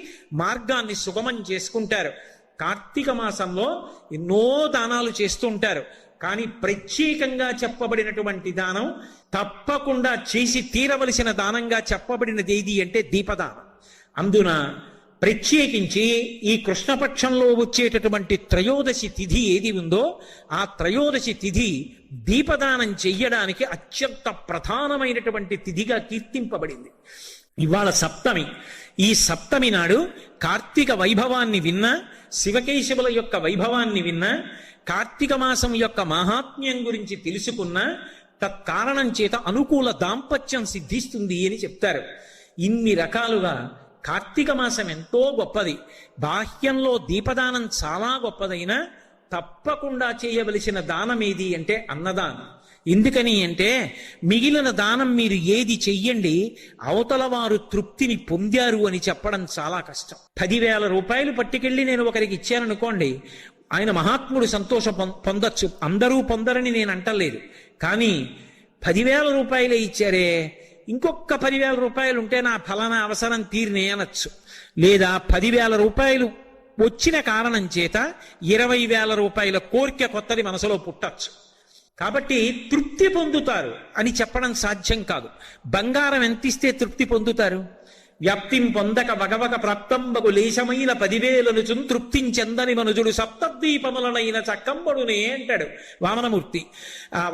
మార్గాన్ని సుగమం చేసుకుంటారు. కార్తీక మాసంలో ఎన్నో దానాలు చేస్తూ ఉంటారు. కానీ ప్రత్యేకంగా చెప్పబడినటువంటి దానం, తప్పకుండా చేసి తీరవలసిన దానంగా చెప్పబడినది ఏది అంటే దీపదానం. అందున ప్రత్యేకించి ఈ కృష్ణపక్షంలో వచ్చేటటువంటి త్రయోదశి తిథి ఏది ఉందో ఆ త్రయోదశి తిథి దీపదానం చెయ్యడానికి అత్యంత ప్రధానమైనటువంటి తిథిగా కీర్తింపబడింది. ఇవాళ సప్తమి. ఈ సప్తమి నాడు కార్తీక వైభవాన్ని విన్నా, శివకేశవుల యొక్క వైభవాన్ని విన్నా, కార్తీక మాసం యొక్క మహాత్మ్యం గురించి తెలుసుకున్నా తత్కారణం చేత అనుకూల దాంపత్యం సిద్ధిస్తుంది అని చెప్తారు. ఇన్ని రకాలుగా కార్తీక మాసం ఎంతో గొప్పది. బాహ్యంలో దీపదానం చాలా గొప్పదైనా తప్పకుండా చేయవలసిన దానం ఏది అంటే అన్నదానం. ఎందుకని అంటే మిగిలిన దానం మీరు ఏది చెయ్యండి, అవతల వారు తృప్తిని పొందారు అని చెప్పడం చాలా కష్టం. 10,000 రూపాయలు పట్టుకెళ్ళి నేను ఒకరికి ఇచ్చాననుకోండి, ఆయన మహాత్ముడు సంతోషం పొందొచ్చు, అందరూ పొందరని నేను అంటలేదు. కానీ 10,000 రూపాయలే ఇచ్చారే, ఇంకొక 10,000 రూపాయలు ఉంటే నా ఫలానా అవసరం తీరినే అనొచ్చు. లేదా 10,000 రూపాయలు వచ్చిన కారణం చేత 20,000 రూపాయల కోరిక కొత్తది మనసులో పుట్టచ్చు. కాబట్టి తృప్తి పొందుతారు అని చెప్పడం సాధ్యం కాదు. బంగారం ఎంత ఇస్తే తృప్తి పొందుతారు? వ్యాప్తిం పొందక వగవక ప్రాప్తంబగు లేశమైన 10,000 తృప్తించెందని మనుజుడు సప్తద్వీపములనైన చక్కంబడునే అంటాడు వామనమూర్తి.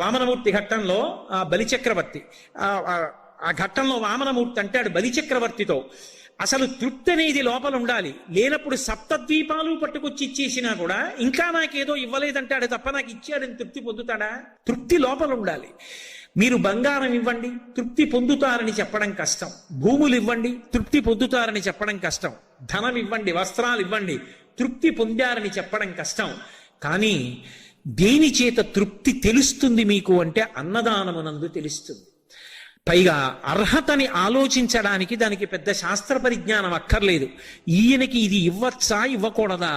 వామనమూర్తి ఘట్టంలో బలిచక్రవర్తి, ఆ ఘట్టంలో వామనమూర్తి అంటాడు బలిచక్రవర్తితో, అసలు తృప్తి అనేది లోపల ఉండాలి. లేనప్పుడు సప్తద్వీపాలు పట్టుకొచ్చి ఇచ్చేసినా కూడా ఇంకా నాకేదో ఇవ్వలేదంటాడు తప్ప నాకు ఇచ్చాడని తృప్తి పొందుతాడా? తృప్తి లోపల ఉండాలి. మీరు బంగారం ఇవ్వండి, తృప్తి పొందుతారని చెప్పడం కష్టం. భూములు ఇవ్వండి, తృప్తి పొందుతారని చెప్పడం కష్టం. ధనం ఇవ్వండి, వస్త్రాలు ఇవ్వండి, తృప్తి పొందారని చెప్పడం కష్టం. కానీ దేని చేత తృప్తి తెలుస్తుంది మీకు అంటే అన్నదానమునందు తెలుస్తుంది. పైగా అర్హతని ఆలోచించడానికి దానికి పెద్ద శాస్త్ర పరిజ్ఞానం అక్కర్లేదు. ఈయనకి ఇది ఇవ్వచ్చా ఇవ్వకూడదా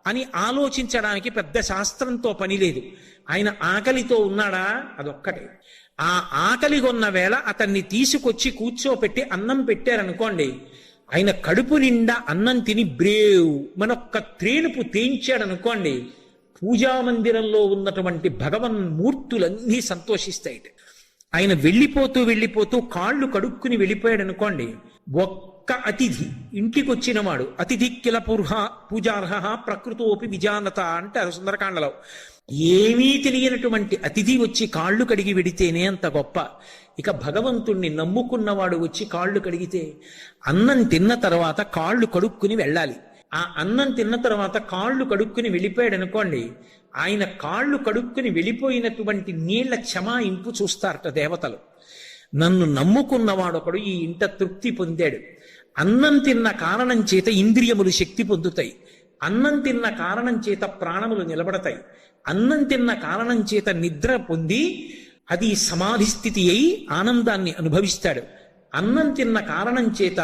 అని ఆలోచించడానికి పెద్ద శాస్త్రంతో పని లేదు. ఆయన ఆకలితో ఉన్నాడా అదొక్కటే. ఆ ఆకలి కొన్న వేళ అతన్ని తీసుకొచ్చి కూర్చోపెట్టి అన్నం పెట్టారనుకోండి, ఆయన కడుపు నిండా అన్నం తిని బ్రేవ్ మనొక్క త్రేణుపు తేంచాడనుకోండి, పూజామందిరంలో ఉన్నటువంటి భగవన్మూర్తులన్నీ సంతోషిస్తాయి. ఆయన వెళ్ళిపోతూ కాళ్ళు కడుక్కుని వెళ్ళిపోయాడు అనుకోండి, ఒక్క అతిథి ఇంటికి వచ్చిన వాడు అతిథి కిల పూజార్హ ప్రకృతోపి విజానత అంటారు సుందరకాండలో. ఏమీ తెలియనటువంటి అతిథి వచ్చి కాళ్ళు కడిగి వెడితేనే అంత గొప్ప. ఇక భగవంతుణ్ణి నమ్ముకున్నవాడు వచ్చి కాళ్ళు కడిగితే, అన్నం తిన్న తర్వాత కాళ్ళు కడుక్కుని వెళ్ళాలి. ఆ అన్నం తిన్న తర్వాత కాళ్ళు కడుక్కుని వెళ్ళిపోయాడు అనుకోండి, ఆయన కాళ్ళు కడుక్కుని వెళ్ళిపోయినటువంటి నీళ్ల క్షమాయింపు చూస్తారట దేవతలు. నన్ను నమ్ముకున్నవాడొకడు ఈ ఇంట తృప్తి పొందాడు. అన్నం తిన్న కారణం చేత ఇంద్రియములు శక్తి పొందుతాయి. అన్నం తిన్న కారణం చేత ప్రాణములు నిలబడతాయి. అన్నం తిన్న కారణం చేత నిద్ర పొంది అది సమాధి స్థితి అయి ఆనందాన్ని అనుభవిస్తాడు. అన్నం తిన్న కారణం చేత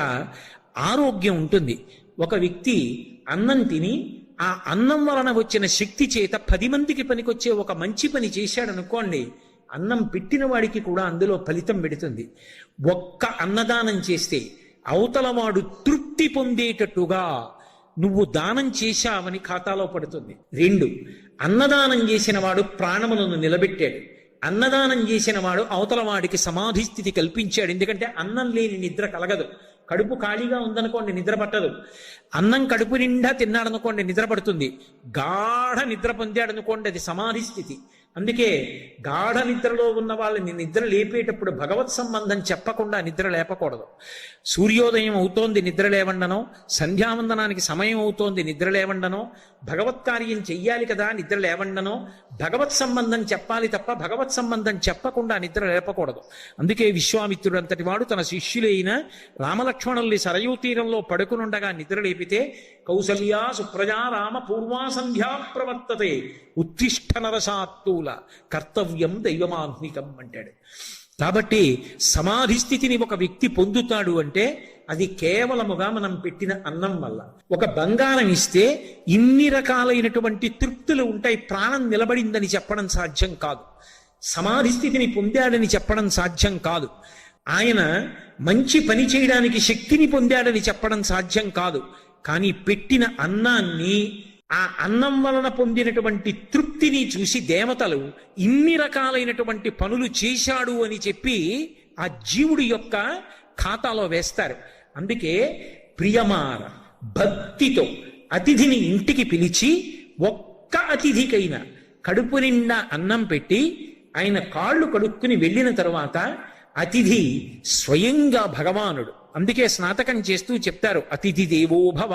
ఆరోగ్యం ఉంటుంది. ఒక వ్యక్తి అన్నం తిని ఆ అన్నం వలన వచ్చిన శక్తి చేత 10 మందికి పనికొచ్చే ఒక మంచి పని చేశాడనుకోండి, అన్నం పెట్టిన వాడికి కూడా అందులో ఫలితం పెడుతుంది. ఒక్క అన్నదానం చేస్తే అవతలవాడు తృప్తి పొందేటట్టుగా నువ్వు దానం చేశావని ఖాతాలో పడుతుంది. 2, అన్నదానం చేసిన వాడు ప్రాణములను నిలబెట్టాడు. అన్నదానం చేసిన వాడు అవతల వాడికి సమాధి స్థితి కల్పించాడు. ఎందుకంటే అన్నం లేని నిద్ర కలగదు. కడుపు ఖాళీగా ఉందనుకోండి నిద్ర పట్టదు. అన్నం కడుపు నిండా తిన్నాడనుకోండి నిద్ర పడుతుంది. గాఢ నిద్ర పొందాడనుకోండి అది సమాధి స్థితి. అందుకే గాఢ నిద్రలో ఉన్న వాళ్ళని నిద్ర లేపేటప్పుడు భగవత్ సంబంధం చెప్పకుండా నిద్ర లేపకూడదు. సూర్యోదయం అవుతోంది నిద్ర లేవండనో, సంధ్యావందనానికి సమయం అవుతోంది నిద్ర లేవండనో, భగవత్ కార్యం చెయ్యాలి కదా నిద్ర లేవండనో, భగవత్ సంబంధం చెప్పాలి తప్ప భగవత్ సంబంధం చెప్పకుండా నిద్ర లేపకూడదు. అందుకే విశ్వామిత్రుడు అంతటి వాడు తన శిష్యులైన రామలక్ష్మణుల్ని సరయూ తీరంలో పడుకునుండగా నిద్ర లేపితే, కౌసల్యా సుప్రజా రామ పూర్వా సంధ్యా ప్రవర్తతే ఉత్తిష్ట నరసాత్తూల కర్తవ్యం దైవమాహ్నికం అంటాడు. కాబట్టి సమాధి స్థితిని ఒక వ్యక్తి పొందుతాడు అంటే అది కేవలముగా మనం పెట్టిన అన్నం వల్ల. ఒక బంగారం ఇస్తే ఇన్ని రకాలైనటువంటి తృప్తులు ఉంటాయి, ప్రాణం నిలబడిందని చెప్పడం సాధ్యం కాదు. సమాధి స్థితిని పొందాడని చెప్పడం సాధ్యం కాదు. ఆయన మంచి పని చేయడానికి శక్తిని పొందాడని చెప్పడం సాధ్యం కాదు. కానీ పెట్టిన అన్నాన్ని, ఆ అన్నం వలన పొందినటువంటి తృప్తిని చూసి దేవతలు ఇన్ని రకాలైనటువంటి పనులు చేశాడు అని చెప్పి ఆ జీవుడి యొక్క ఖాతాలో వేస్తారు. అందుకే ప్రియమార భక్తితో అతిథిని ఇంటికి పిలిచి ఒక్క అతిథికైనా కడుపు నిండా అన్నం పెట్టి ఆయన కాళ్ళు కడుక్కుని వెళ్ళిన తరువాత అతిథి స్వయంగా భగవానుడు. అందుకే స్నాతకం చేస్తూ చెప్తారు, అతిథి దేవో భవ,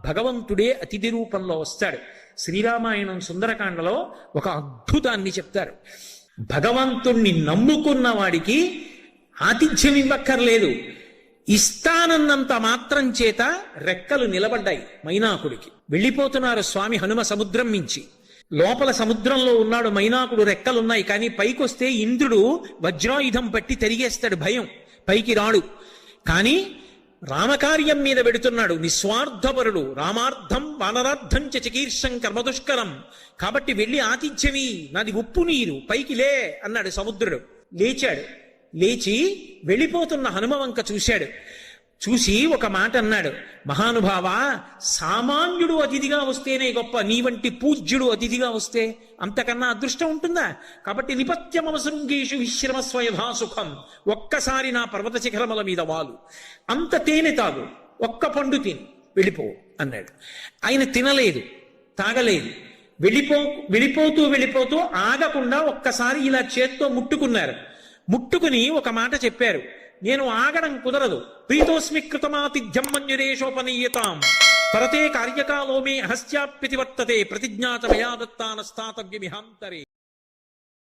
భగవంతుడే అతిథి రూపంలో వస్తాడు. శ్రీరామాయణం సుందరకాండలో ఒక అద్భుతాన్ని చెప్తారు. భగవంతుణ్ణి నమ్ముకున్న వాడికి ఆతిథ్యం ఇవ్వక్కర్లేదు, ఇస్తానన్నంత మాత్రం చేత రెక్కలు నిలబడ్డాయి మైనాకుడికి. వెళ్ళిపోతున్నారు స్వామి హనుమ సముద్రం మించి. లోపల సముద్రంలో ఉన్నాడు, మైనాకుడు రెక్కలున్నాయి, కానీ పైకొస్తే ఇంద్రుడు వజ్రాయుధం పట్టి తరిగేస్తాడు, భయం, పైకి రాడు. కానీ రామకార్యం మీద పెడుతున్నాడు, నిస్వార్థపరుడు, రామార్థం వానరార్థం చ చికీర్షం కర్మదుష్కరం, కాబట్టి వెళ్ళి ఆతిథ్యమి, నాది ఉప్పు నీరు, పైకి లే అన్నాడు సముద్రుడు. లేచాడు, లేచి వెళ్ళిపోతున్న హనుమ వంక చూశాడు. చూసి ఒక మాట అన్నాడు, మహానుభావా, సామాన్యుడు అతిథిగా వస్తేనే గొప్ప, నీ వంటి పూజ్యుడు అతిథిగా వస్తే అంతకన్నా అదృష్టం ఉంటుందా? కాబట్టి నిపత్యమవసృంగేషు విశ్రమస్వయధా సుఖం, ఒక్కసారి నా పర్వత శిఖరముల మీద వాలు, అంత తేనె తాగు, ఒక్క పండు తిని వెళ్ళిపో అన్నాడు. ఆయన తినలేదు, తాగలేదు. వెళ్ళిపోతూ ఆగకుండా ఒక్కసారి ఇలా చేత్తో ముట్టుకున్నారు. ముట్టుకుని ఒక మాట చెప్పారు, నేను ఆగడం కుదరదు, ప్రీతోస్మి కృతమాతిథ్యం మన్యురేషోపనీయతాం, పరతే కార్యకాలో మే అహస్యాప్యతి వర్తతే, ప్రతిజ్ఞాత మయా దత్తాన స్థాతవ్యమిహాంతరే.